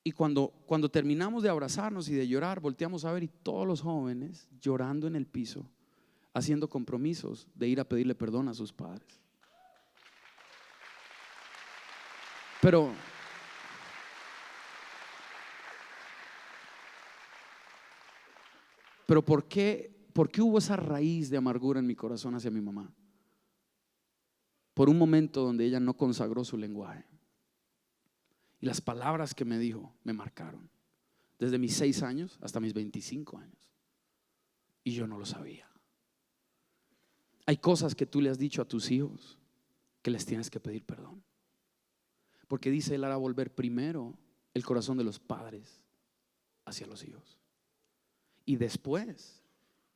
Y cuando terminamos de abrazarnos y de llorar, volteamos a ver, y todos los jóvenes llorando en el piso, haciendo compromisos de ir a pedirle perdón a sus padres. Pero ¿por qué hubo esa raíz de amargura en mi corazón hacia mi mamá? Por un momento donde ella no consagró su lenguaje. Y las palabras que me dijo me marcaron. Desde mis 6 años hasta mis 25 años. Y yo no lo sabía. Hay cosas que tú le has dicho a tus hijos que les tienes que pedir perdón. Porque dice, Él hará volver primero el corazón de los padres hacia los hijos, y después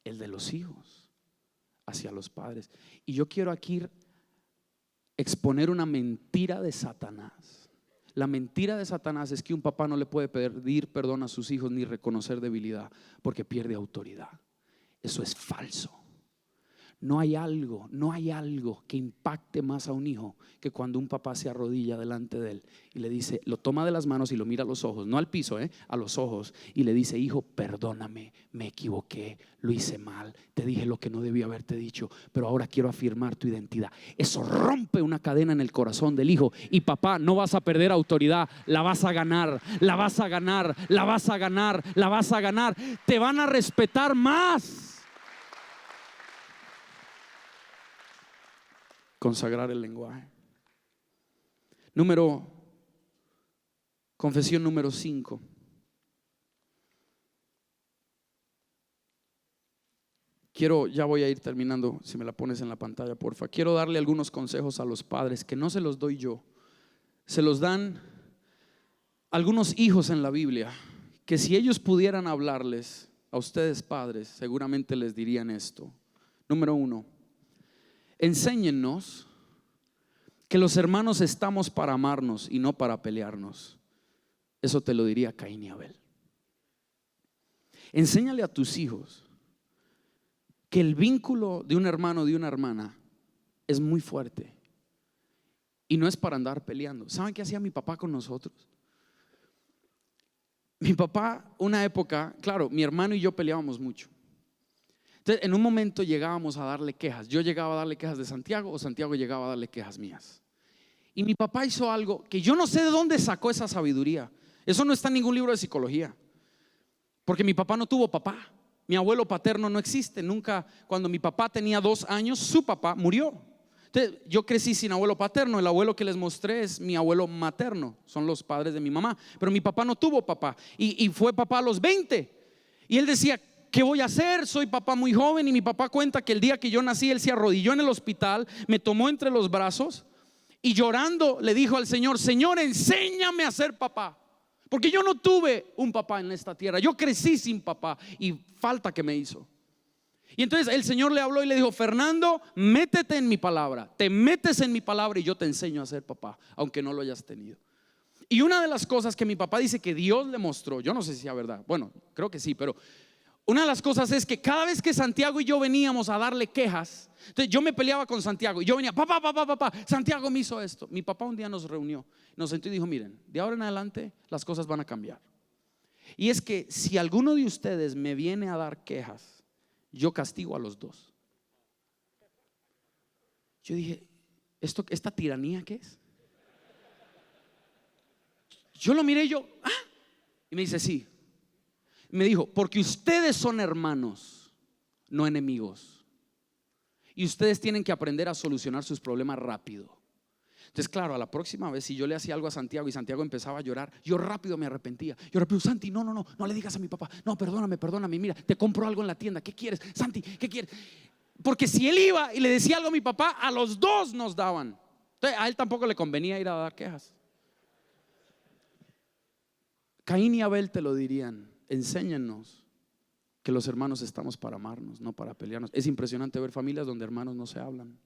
el de los hijos hacia los padres. Y yo quiero aquí exponer una mentira de Satanás. La mentira de Satanás es que un papá no le puede pedir perdón a sus hijos ni reconocer debilidad, porque pierde autoridad. Eso es falso. No hay algo que impacte más a un hijo que cuando un papá se arrodilla delante de él y le dice, lo toma de las manos y lo mira a los ojos, no al piso, a los ojos, y le dice, hijo, perdóname, me equivoqué, lo hice mal, te dije lo que no debía haberte dicho, pero ahora quiero afirmar tu identidad. Eso rompe una cadena en el corazón del hijo. Y papá, no vas a perder autoridad, la vas a ganar, la vas a ganar, la vas a ganar, la vas a ganar. Te van a respetar más. Consagrar el lenguaje. Confesión número 5. Ya voy a ir terminando, si me la pones en la pantalla, porfa. Quiero darle algunos consejos a los padres que no se los doy yo, se los dan algunos hijos en la Biblia, que si ellos pudieran hablarles a ustedes padres, seguramente les dirían esto. Número 1, enséñennos que los hermanos estamos para amarnos y no para pelearnos. Eso te lo diría Caín y Abel. Enséñale a tus hijos que el vínculo de un hermano, de una hermana, es muy fuerte y no es para andar peleando. ¿Saben qué hacía mi papá con nosotros? Mi papá, una época, claro, mi hermano y yo peleábamos mucho. Entonces, en un momento llegábamos a darle quejas. Yo llegaba a darle quejas de Santiago, o Santiago llegaba a darle quejas mías. Y mi papá hizo algo que yo no sé de dónde sacó esa sabiduría. Eso no está en ningún libro de psicología, porque mi papá no tuvo papá. Mi abuelo paterno no existe. Nunca. Cuando mi papá tenía 2 años, su papá murió. Entonces, yo crecí sin abuelo paterno. El abuelo que les mostré es mi abuelo materno, son los padres de mi mamá. Pero mi papá no tuvo papá, y fue papá a los 20. Y él decía, ¿qué voy a hacer? Soy papá muy joven. Y mi papá cuenta que el día que yo nací, él se arrodilló en el hospital, me tomó entre los brazos y llorando le dijo al Señor, Señor, enséñame a ser papá, porque yo no tuve un papá en esta tierra. Yo crecí sin papá y falta que me hizo. Y entonces el Señor le habló y le dijo, Fernando, métete en mi palabra. Te metes en mi palabra y yo te enseño a ser papá, aunque no lo hayas tenido. Y una de las cosas que mi papá dice que Dios le mostró, yo no sé si sea verdad, bueno, creo que sí, pero una de las cosas es que cada vez que Santiago y yo veníamos a darle quejas, entonces yo me peleaba con Santiago y yo venía, papá, Santiago me hizo esto. Mi papá un día nos reunió, nos sentó y dijo, miren, de ahora en adelante las cosas van a cambiar. Y es que si alguno de ustedes me viene a dar quejas, yo castigo a los 2. Yo dije, ¿esta tiranía qué es? Yo lo miré y yo, y me dice, sí. Me dijo, porque ustedes son hermanos, no enemigos. Y ustedes tienen que aprender a solucionar sus problemas rápido. Entonces, claro, a la próxima vez si yo le hacía algo a Santiago y Santiago empezaba a llorar, yo rápido me arrepentía. Yo rápido, Santi, no le digas a mi papá. No, perdóname, mira, te compro algo en la tienda. ¿Qué quieres? Santi, ¿qué quieres? Porque si él iba y le decía algo a mi papá, a los dos nos daban. Entonces, a él tampoco le convenía ir a dar quejas. Caín y Abel te lo dirían: enséñennos que los hermanos estamos para amarnos, no para pelearnos. Es impresionante ver familias donde hermanos no se hablan.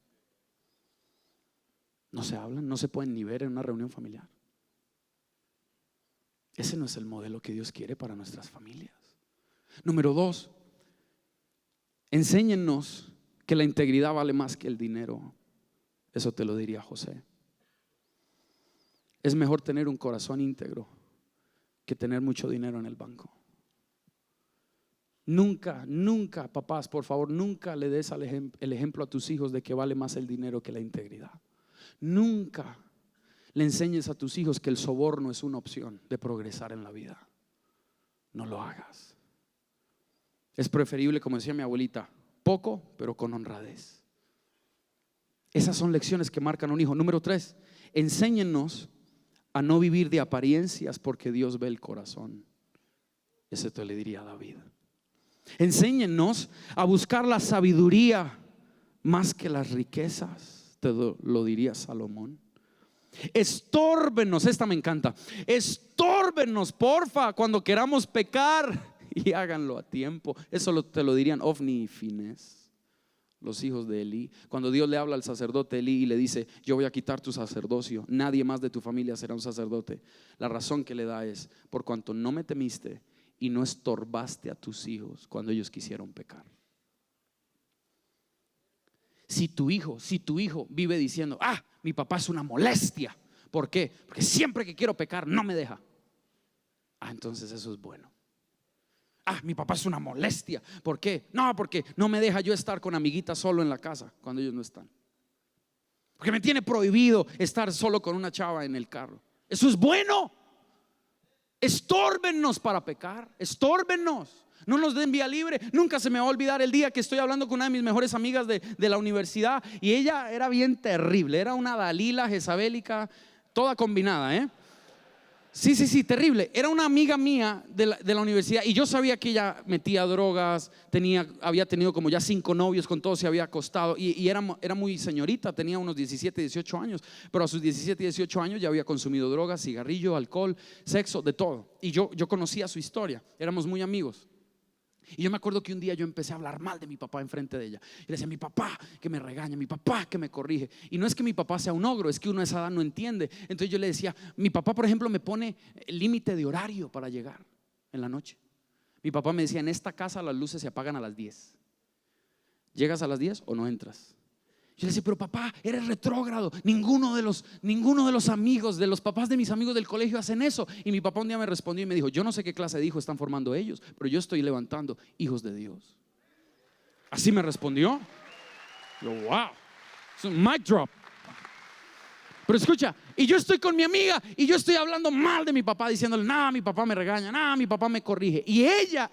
No se hablan, no se pueden ni ver en una reunión familiar. Ese no es el modelo que Dios quiere para nuestras familias. Número 2, enséñennos que la integridad vale más que el dinero. Eso te lo diría José. Es mejor tener un corazón íntegro que tener mucho dinero en el banco. Nunca, papás, por favor, nunca le des el ejemplo a tus hijos de que vale más el dinero que la integridad. Nunca le enseñes a tus hijos que el soborno es una opción de progresar en la vida. No lo hagas. Es preferible, como decía mi abuelita, poco pero con honradez. Esas son lecciones que marcan a un hijo. Número 3, enséñennos a no vivir de apariencias, porque Dios ve el corazón. Eso te le diría a David. Enséñennos a buscar la sabiduría más que las riquezas, te lo diría Salomón. Estórbenos, esta me encanta. Estórbenos, porfa, cuando queramos pecar, y háganlo a tiempo. Eso te lo dirían Ofni y Finés, los hijos de Elí. Cuando Dios le habla al sacerdote Elí y le dice: yo voy a quitar tu sacerdocio, nadie más de tu familia será un sacerdote. La razón que le da es: por cuanto no me temiste y no estorbaste a tus hijos cuando ellos quisieron pecar. Si tu hijo vive diciendo: mi papá es una molestia. ¿Por qué? Porque siempre que quiero pecar no me deja. Entonces eso es bueno. Mi papá es una molestia. ¿Por qué? No, porque no me deja yo estar con amiguitas solo en la casa cuando ellos no están. Porque me tiene prohibido estar solo con una chava en el carro. Eso es bueno. Estórbennos para pecar. Estórbennos. No nos den vía libre. Nunca se me va a olvidar el día que estoy hablando con una de mis mejores amigas de la universidad. Y ella era bien terrible. Era una Dalila jezabélica, toda combinada, Sí, terrible. Era una amiga mía de la universidad. Y yo sabía que ella metía drogas, había tenido como ya 5 novios, con todos se había acostado. Y era muy señorita, tenía unos 17, 18 años. Pero a sus 17, 18 años ya había consumido drogas, cigarrillo, alcohol, sexo, de todo. Y yo conocía su historia, éramos muy amigos. Y yo me acuerdo que un día yo empecé a hablar mal de mi papá enfrente de ella. Y le decía: mi papá que me regaña, mi papá que me corrige. Y no es que mi papá sea un ogro, es que uno a esa edad no entiende. Entonces yo le decía: mi papá, por ejemplo, me pone límite de horario para llegar en la noche. Mi papá me decía: en esta casa las luces se apagan a las 10. ¿Llegas a las 10 o no entras? Yo le decía: pero papá, eres retrógrado. Ninguno de los amigos, de los papás de mis amigos del colegio hacen eso. Y mi papá un día me respondió y me dijo: yo no sé qué clase de hijos están formando ellos, pero yo estoy levantando hijos de Dios. Así me respondió. Yo, wow, es un mic drop. Pero escucha, y yo estoy con mi amiga y yo estoy hablando mal de mi papá, diciéndole: no, mi papá me regaña, no, mi papá me corrige. Y ella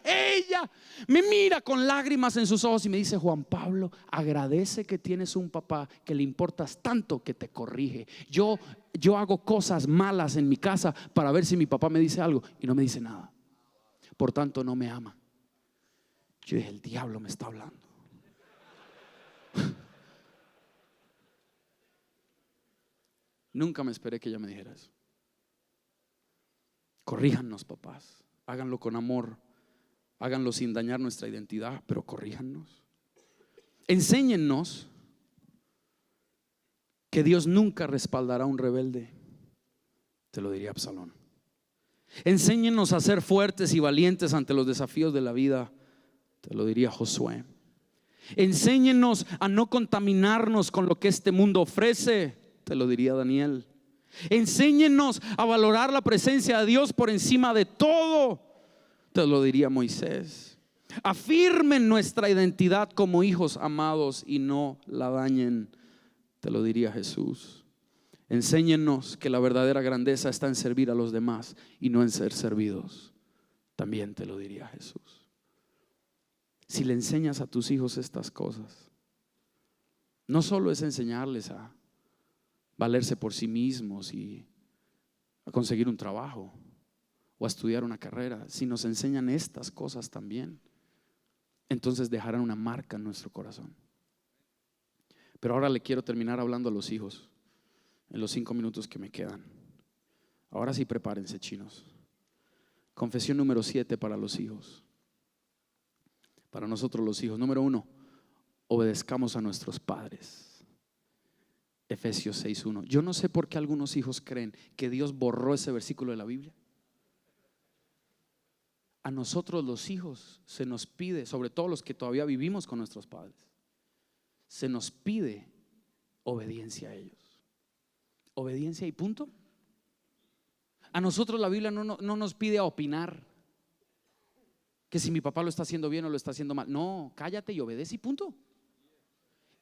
me mira con lágrimas en sus ojos y me dice: Juan Pablo, agradece que tienes un papá que le importas tanto que te corrige. Yo hago cosas malas en mi casa para ver si mi papá me dice algo y no me dice nada. Por tanto no me ama. Yo dije: el diablo me está hablando. Nunca me esperé que ella me dijera eso. Corríjanos, papás. Háganlo con amor. Háganlo sin dañar nuestra identidad, pero corríjanos. Enséñennos que Dios nunca respaldará a un rebelde. Te lo diría Absalón. Enséñennos a ser fuertes y valientes ante los desafíos de la vida. Te lo diría Josué. Enséñennos a no contaminarnos con lo que este mundo ofrece. Te lo diría Daniel. Enséñenos a valorar la presencia de Dios por encima de todo. Te lo diría Moisés. Afirmen nuestra identidad como hijos amados y no la dañen. Te lo diría Jesús. Enséñenos que la verdadera grandeza está en servir a los demás y no en ser servidos. También te lo diría Jesús. Si le enseñas a tus hijos estas cosas, no solo es enseñarles a valerse por sí mismos y a conseguir un trabajo o a estudiar una carrera. Si nos enseñan estas cosas también, entonces dejarán una marca en nuestro corazón. Pero ahora le quiero terminar hablando a los hijos en los 5 minutos que me quedan. Ahora sí, prepárense, chinos. Confesión número 7 para los hijos. Para nosotros los hijos. Número 1, obedezcamos a nuestros padres. Efesios 6:1. Yo no sé por qué algunos hijos creen que Dios borró ese versículo de la Biblia. A nosotros los hijos se nos pide, sobre todo los que todavía vivimos con nuestros padres, se nos pide obediencia a ellos. Obediencia y punto. A nosotros la Biblia no nos pide a opinar que si mi papá lo está haciendo bien o lo está haciendo mal. No, cállate y obedece y punto.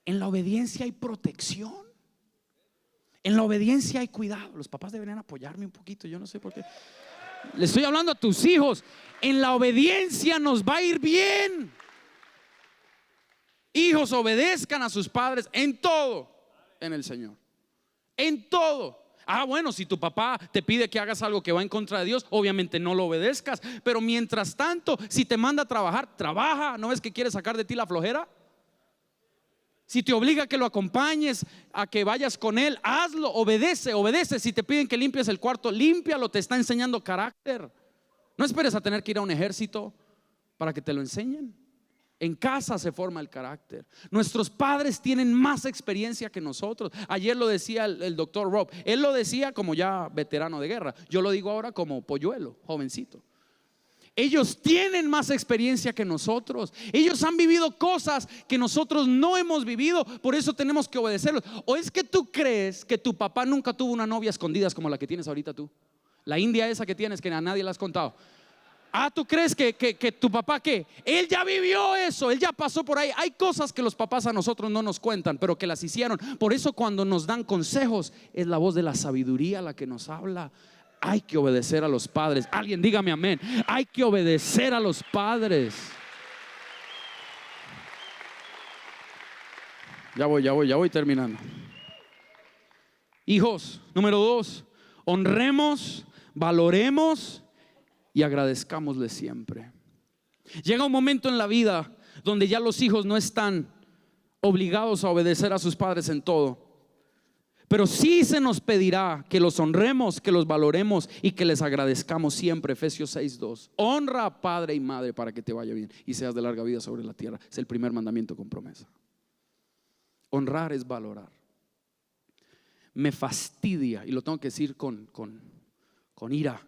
En la obediencia hay protección. En la obediencia hay cuidado. Los papás deberían apoyarme un poquito, yo no sé por qué. Le estoy hablando a tus hijos. En la obediencia nos va a ir bien. Hijos, obedezcan a sus padres en todo en el Señor. En todo. Bueno, si tu papá te pide que hagas algo que va en contra de Dios, obviamente no lo obedezcas. Pero mientras tanto, si te manda a trabajar, trabaja. ¿No ves que quiere sacar de ti la flojera? Si te obliga a que lo acompañes, a que vayas con él, hazlo, obedece, obedece. Si te piden que limpies el cuarto, límpialo, te está enseñando carácter. No esperes a tener que ir a un ejército para que te lo enseñen. En casa se forma el carácter. Nuestros padres tienen más experiencia que nosotros. Ayer lo decía el doctor Rob. Él lo decía como ya veterano de guerra. Yo lo digo ahora como polluelo, jovencito. Ellos tienen más experiencia que nosotros. Ellos han vivido cosas que nosotros no hemos vivido. Por eso tenemos que obedecerlos. ¿O es que tú crees que tu papá nunca tuvo una novia a escondidas como la que tienes ahorita tú? La india esa que tienes, que a nadie le has contado. ¿Tú crees que tu papá qué? Él ya vivió eso, él ya pasó por ahí. Hay cosas que los papás a nosotros no nos cuentan, pero que las hicieron. Por eso cuando nos dan consejos, es la voz de la sabiduría la que nos habla. Hay que obedecer a los padres. Alguien dígame amén. Hay que obedecer a los padres. Ya voy terminando. Hijos, número 2, honremos, valoremos y agradezcámosle siempre. Llega un momento en la vida donde ya los hijos no están obligados a obedecer a sus padres en todo, pero sí se nos pedirá que los honremos, que los valoremos y que les agradezcamos siempre. Efesios 6:2. Honra a padre y madre para que te vaya bien y seas de larga vida sobre la tierra. Es el primer mandamiento con promesa. Honrar es valorar. Me fastidia, y lo tengo que decir con ira,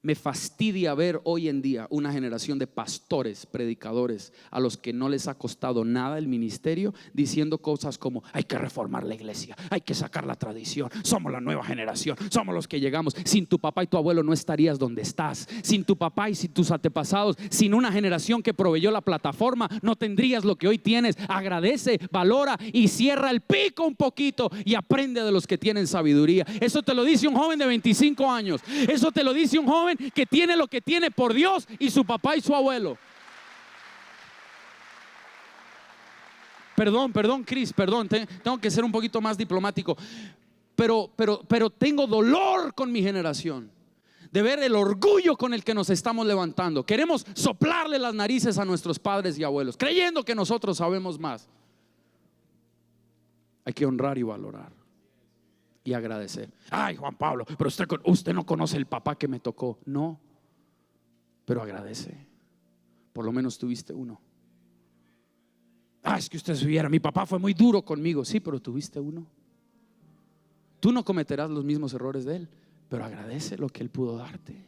me fastidia ver hoy en día una generación de pastores, predicadores, a los que no les ha costado nada el ministerio, diciendo cosas como: hay que reformar la iglesia, hay que sacar la tradición, somos la nueva generación, somos los que llegamos. Sin tu papá y tu abuelo no estarías donde estás. Sin tu papá y sin tus antepasados, sin una generación que proveyó la plataforma, no tendrías lo que hoy tienes. Agradece, valora y cierra el pico un poquito y aprende de los que tienen sabiduría. Eso te lo dice un joven de 25 años. Eso te lo dice un joven que tiene lo que tiene por Dios y su papá y su abuelo. Perdón, Chris, tengo que ser un poquito más diplomático. Pero tengo dolor con mi generación de ver el orgullo con el que nos estamos levantando. Queremos soplarle las narices a nuestros padres y abuelos, creyendo que nosotros sabemos más. Hay que honrar y valorar y agradecer. Ay, Juan Pablo, pero usted no conoce el papá que me tocó. No, pero agradece. Por lo menos tuviste uno. Es que usted supiera, mi papá fue muy duro conmigo. Sí, pero tuviste uno. Tú no cometerás los mismos errores de él, pero agradece lo que él pudo darte.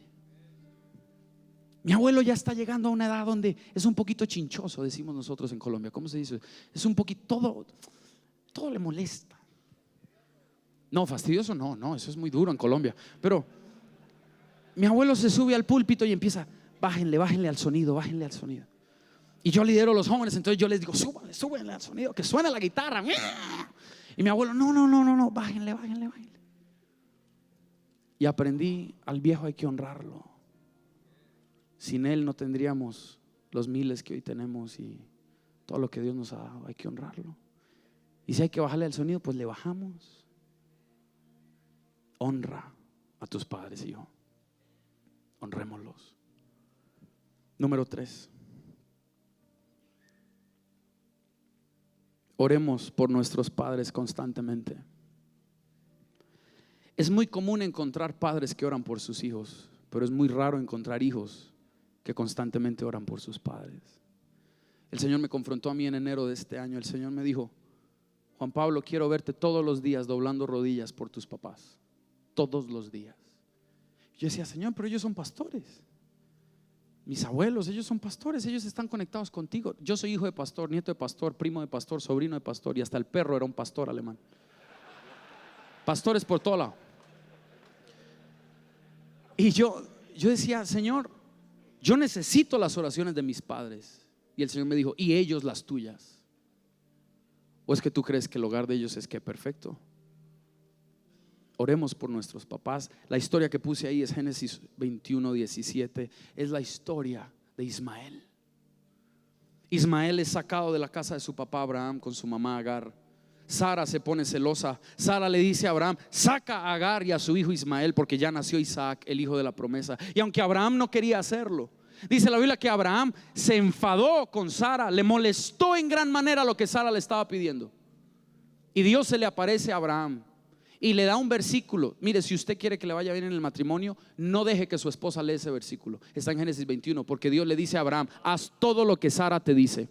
Mi abuelo ya está llegando a una edad donde es un poquito chinchoso, decimos nosotros en Colombia. ¿Cómo se dice? Es un poquito, todo le molesta. No, fastidioso no, eso es muy duro en Colombia. Pero mi abuelo se sube al púlpito y empieza: bájenle al sonido, bájenle al sonido. Y yo lidero a los jóvenes, entonces yo les digo: súbanle al sonido, que suene la guitarra. Y mi abuelo: no, bájenle. Y aprendí, al viejo hay que honrarlo. Sin él no tendríamos los miles que hoy tenemos y todo lo que Dios nos ha dado. Hay que honrarlo. Y si hay que bajarle al sonido, pues le bajamos. Honra a tus padres, hijo. Honrémoslos. Número 3. Oremos por nuestros padres constantemente. Es muy común encontrar padres que oran por sus hijos, pero es muy raro encontrar hijos que constantemente oran por sus padres. El Señor me confrontó a mí en enero de este año. El Señor me dijo: Juan Pablo, quiero verte todos los días doblando rodillas por tus papás. Todos los días. Yo decía: Señor, pero ellos son pastores. Mis abuelos, ellos son pastores, ellos están conectados contigo. Yo soy hijo de pastor, nieto de pastor, primo de pastor, sobrino de pastor, y hasta el perro era un pastor alemán. Pastores por todo lado. Y yo decía: Señor, yo necesito las oraciones de mis padres. Y el Señor me dijo: y ellos las tuyas. ¿O es que tú crees que el hogar de ellos es que perfecto? Oremos por nuestros papás. La historia que puse ahí es Génesis 21:17. Es la historia de Ismael. Ismael es sacado de la casa de su papá Abraham con su mamá Agar. Sara se pone celosa. Sara le dice a Abraham: saca a Agar y a su hijo Ismael, porque ya nació Isaac, el hijo de la promesa. Y aunque Abraham no quería hacerlo, dice la Biblia que Abraham se enfadó con Sara, le molestó en gran manera lo que Sara le estaba pidiendo. Y Dios se le aparece a Abraham y le da un versículo. Mire, si usted quiere que le vaya bien en el matrimonio, no deje que su esposa lea ese versículo. Está en Génesis 21, porque Dios le dice a Abraham: haz todo lo que Sara te dice.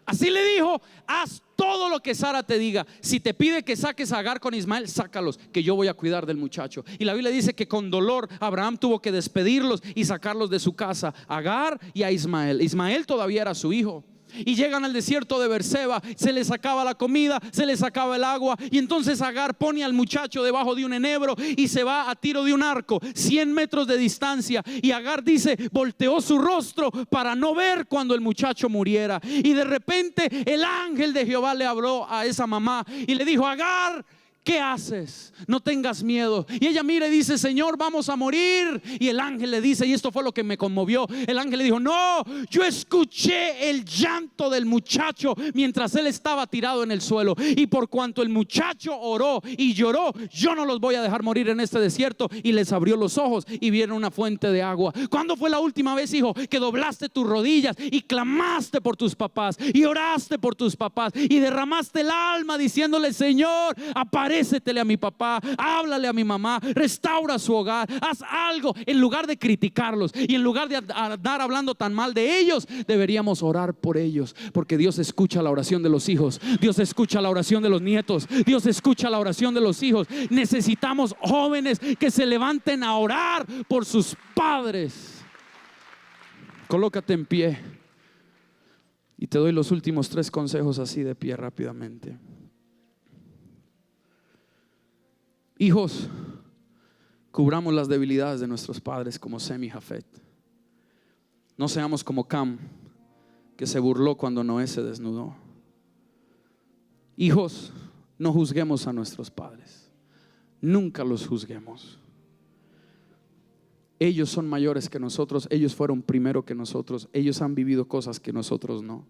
Así le dijo: haz todo lo que Sara te diga. Si te pide que saques a Agar con Ismael, sácalos, que yo voy a cuidar del muchacho. Y la Biblia dice que con dolor Abraham tuvo que despedirlos y sacarlos de su casa, a Agar y a Ismael. Ismael todavía era su hijo. Y llegan al desierto de Berseba. Se les sacaba la comida, se les sacaba el agua. Y entonces Agar pone al muchacho debajo de un enebro y se va a tiro de un arco, 100 metros de distancia. Y Agar dice: volteó su rostro para no ver cuando el muchacho muriera. Y de repente el ángel de Jehová le habló a esa mamá y le dijo: Agar, ¿qué haces? No tengas miedo. Y ella mira y dice: Señor, vamos a morir. Y el ángel le dice, y esto fue lo que me conmovió, el ángel le dijo: no, yo escuché el llanto del muchacho mientras él estaba tirado en el suelo. Y por cuanto el muchacho oró y lloró, yo no los voy a dejar morir en este desierto. Y les abrió los ojos y vieron una fuente de agua. ¿Cuándo fue la última vez, hijo, que doblaste tus rodillas y clamaste por tus papás y oraste por tus papás y derramaste el alma diciéndole: Señor, aparécetele a mi papá, háblale a mi mamá, restaura su hogar, haz algo? En lugar de criticarlos y en lugar de andar hablando tan mal de ellos, deberíamos orar por ellos, porque Dios escucha la oración de los hijos, Dios escucha la oración de los nietos, Dios escucha la oración de los hijos. Necesitamos jóvenes que se levanten a orar por sus padres. Colócate en pie y te doy los últimos 3 consejos así de pie rápidamente. Hijos, cubramos las debilidades de nuestros padres como Sem y Jafet. No seamos como Cam, que se burló cuando Noé se desnudó. Hijos, no juzguemos a nuestros padres. Nunca los juzguemos. Ellos son mayores que nosotros. Ellos fueron primero que nosotros. Ellos han vivido cosas que nosotros no.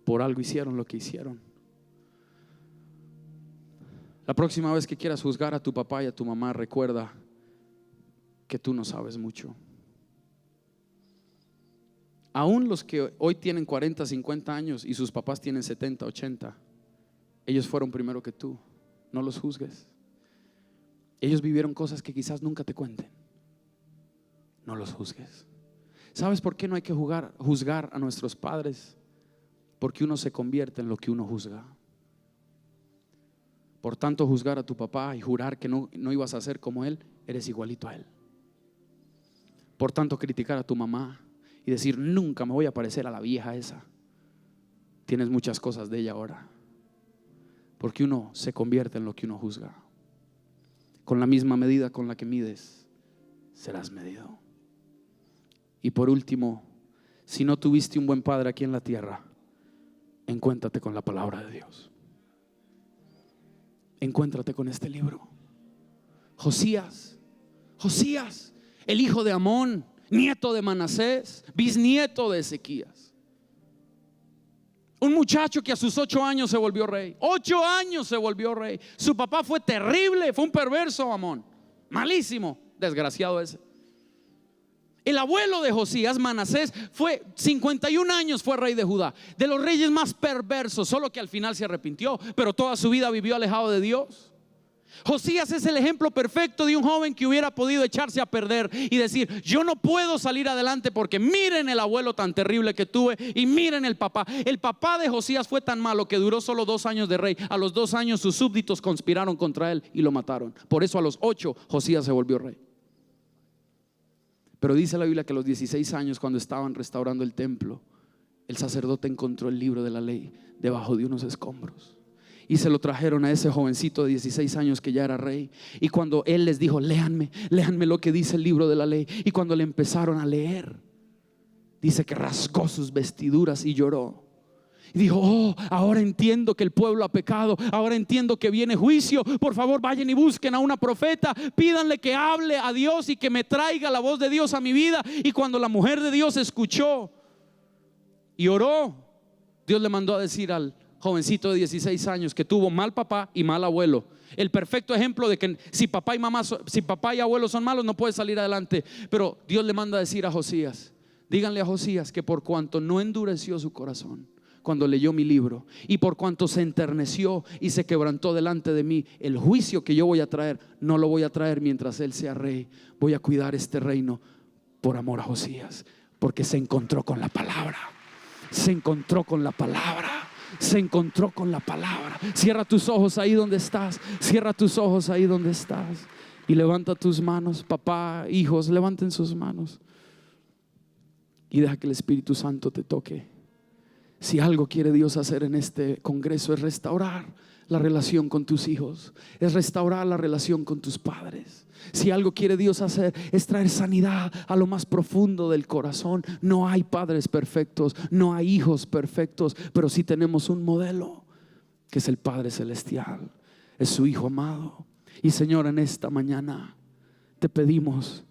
Por algo hicieron lo que hicieron. La próxima vez que quieras juzgar a tu papá y a tu mamá, recuerda que tú no sabes mucho. Aún los que hoy tienen 40, 50 años y sus papás tienen 70, 80, ellos fueron primero que tú. No los juzgues. Ellos vivieron cosas que quizás nunca te cuenten. No los juzgues. ¿Sabes por qué no hay que juzgar a nuestros padres? Porque uno se convierte en lo que uno juzga. Por tanto, juzgar a tu papá y jurar que no ibas a ser como él, eres igualito a él. Por tanto, criticar a tu mamá y decir: nunca me voy a parecer a la vieja esa, tienes muchas cosas de ella ahora. Porque uno se convierte en lo que uno juzga. Con la misma medida con la que mides, serás medido. Y por último, si no tuviste un buen padre aquí en la tierra, encuéntrate con la palabra de Dios. Encuéntrate con este libro. Josías, el hijo de Amón, nieto de Manasés, bisnieto de Ezequías. Un muchacho que a sus 8 años se volvió rey. 8 años se volvió rey. Su papá fue terrible, fue un perverso, Amón. Malísimo, desgraciado ese. El abuelo de Josías, Manasés, fue 51 años, fue rey de Judá. De los reyes más perversos, solo que al final se arrepintió, pero toda su vida vivió alejado de Dios. Josías es el ejemplo perfecto de un joven que hubiera podido echarse a perder y decir: yo no puedo salir adelante porque miren el abuelo tan terrible que tuve y miren el papá. El papá de Josías fue tan malo que duró solo 2 años de rey. A los 2 años sus súbditos conspiraron contra él y lo mataron. Por eso a los 8 Josías se volvió rey. Pero dice la Biblia que a los 16 años, cuando estaban restaurando el templo, el sacerdote encontró el libro de la ley debajo de unos escombros. Y se lo trajeron a ese jovencito de 16 años que ya era rey. Y cuando él les dijo: léanme lo que dice el libro de la ley. Y cuando le empezaron a leer, dice que rasgó sus vestiduras y lloró. Y dijo: oh, ahora entiendo que el pueblo ha pecado. Ahora entiendo que viene juicio. Por favor, vayan y busquen a una profeta. Pídanle que hable a Dios y que me traiga la voz de Dios a mi vida. Y cuando la mujer de Dios escuchó y oró, Dios le mandó a decir al jovencito de 16 años que tuvo mal papá y mal abuelo. El perfecto ejemplo de que si papá y abuelo son malos, no puede salir adelante. Pero Dios le manda a decir a Josías: díganle a Josías que por cuanto no endureció su corazón cuando leyó mi libro, y por cuanto se enterneció y se quebrantó delante de mí, el juicio que yo voy a traer, no lo voy a traer mientras él sea rey. Voy a cuidar este reino por amor a Josías, porque se encontró con la palabra. Se encontró con la palabra. Se encontró con la palabra. Cierra tus ojos ahí donde estás. Cierra tus ojos ahí donde estás. Y levanta tus manos. Papá, hijos, levanten sus manos. Y deja que el Espíritu Santo te toque. Si algo quiere Dios hacer en este congreso, es restaurar la relación con tus hijos, es restaurar la relación con tus padres. Si algo quiere Dios hacer, es traer sanidad a lo más profundo del corazón. No hay padres perfectos, no hay hijos perfectos, pero sí tenemos un modelo, que es el Padre Celestial, es su Hijo amado. Y Señor, en esta mañana te pedimos: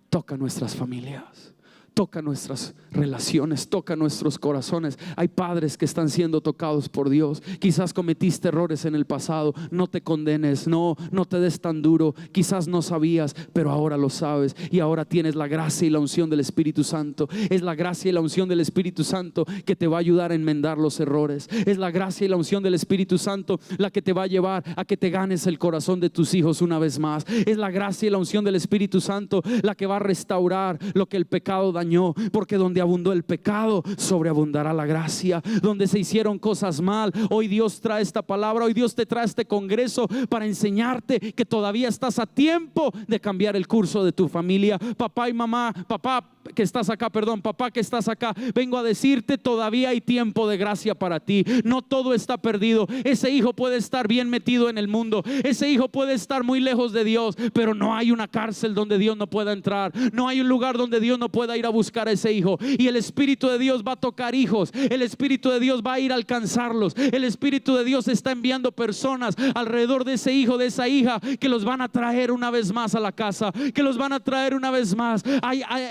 toca nuestras familias, toca nuestras relaciones, toca nuestros corazones. Hay padres que están siendo tocados por Dios. Quizás cometiste errores en el pasado. No te condenes, no te des tan duro. Quizás no sabías, pero ahora lo sabes. Y ahora tienes la gracia y la unción del Espíritu Santo. Es la gracia y la unción del Espíritu Santo que te va a ayudar a enmendar los errores. Es la gracia y la unción del Espíritu Santo la que te va a llevar a que te ganes el corazón de tus hijos una vez más. Es la gracia y la unción del Espíritu Santo la que va a restaurar lo que el pecado dañó. Porque donde abundó el pecado, sobreabundará la gracia. Donde se hicieron cosas mal, hoy Dios trae esta palabra. Hoy Dios te trae este congreso para enseñarte que todavía estás a tiempo de cambiar el curso de tu familia. Papá y mamá, papá que estás acá, papá que estás acá, vengo a decirte: todavía hay tiempo de gracia para ti. No todo está perdido. Ese hijo puede estar bien metido en el mundo, ese hijo puede estar muy lejos de Dios, pero no hay una cárcel donde Dios no pueda entrar. No hay un lugar donde Dios no pueda ir a buscar a ese hijo. Y el Espíritu de Dios va a tocar hijos. El Espíritu de Dios va a ir a alcanzarlos. El Espíritu de Dios está enviando personas alrededor de ese hijo, de esa hija, que los van a traer una vez más a la casa, que los van a traer una vez más.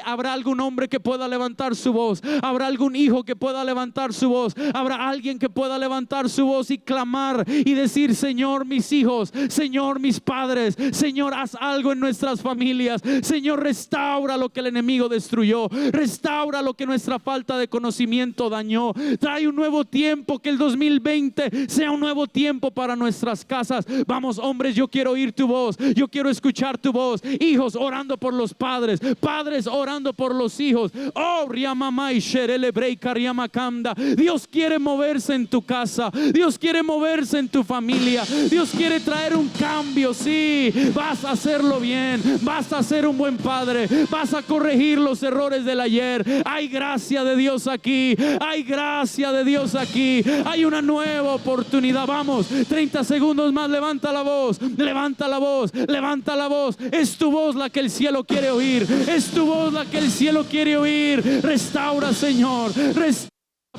Habrá algún hombre que pueda levantar su voz, habrá algún hijo que pueda levantar su voz, habrá alguien que pueda levantar su voz y clamar y decir: Señor, mis hijos, Señor, mis padres, Señor, haz algo en nuestras familias. Señor, restaura lo que el enemigo destruyó, restaura lo que nuestra falta de conocimiento dañó. Trae un nuevo tiempo, que el 2020 sea un nuevo tiempo para nuestras casas. Vamos, hombres, yo quiero oír tu voz, yo quiero escuchar tu voz. Hijos orando por los padres, padres orando por los hijos. Oh, Riamamai Sherelebrei Kariamakanda. Dios quiere moverse en tu casa, Dios quiere moverse en tu familia, Dios quiere traer un cambio. Sí, vas a hacerlo bien, vas a ser un buen padre, vas a corregir los errores del ayer. Hay gracia de Dios aquí, hay gracia de Dios aquí, hay una nueva oportunidad. Vamos, 30 segundos más. Levanta la voz, levanta la voz, levanta la voz. Es tu voz la que el cielo quiere oír, es tu voz la que el cielo quiere oír. Restaura, Señor, restaura,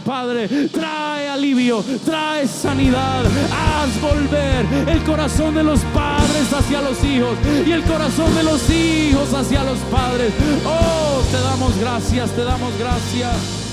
Padre, trae alivio, trae sanidad. Haz volver el corazón de los padres hacia los hijos y el corazón de los hijos hacia los padres. Oh, te damos gracias, te damos gracias.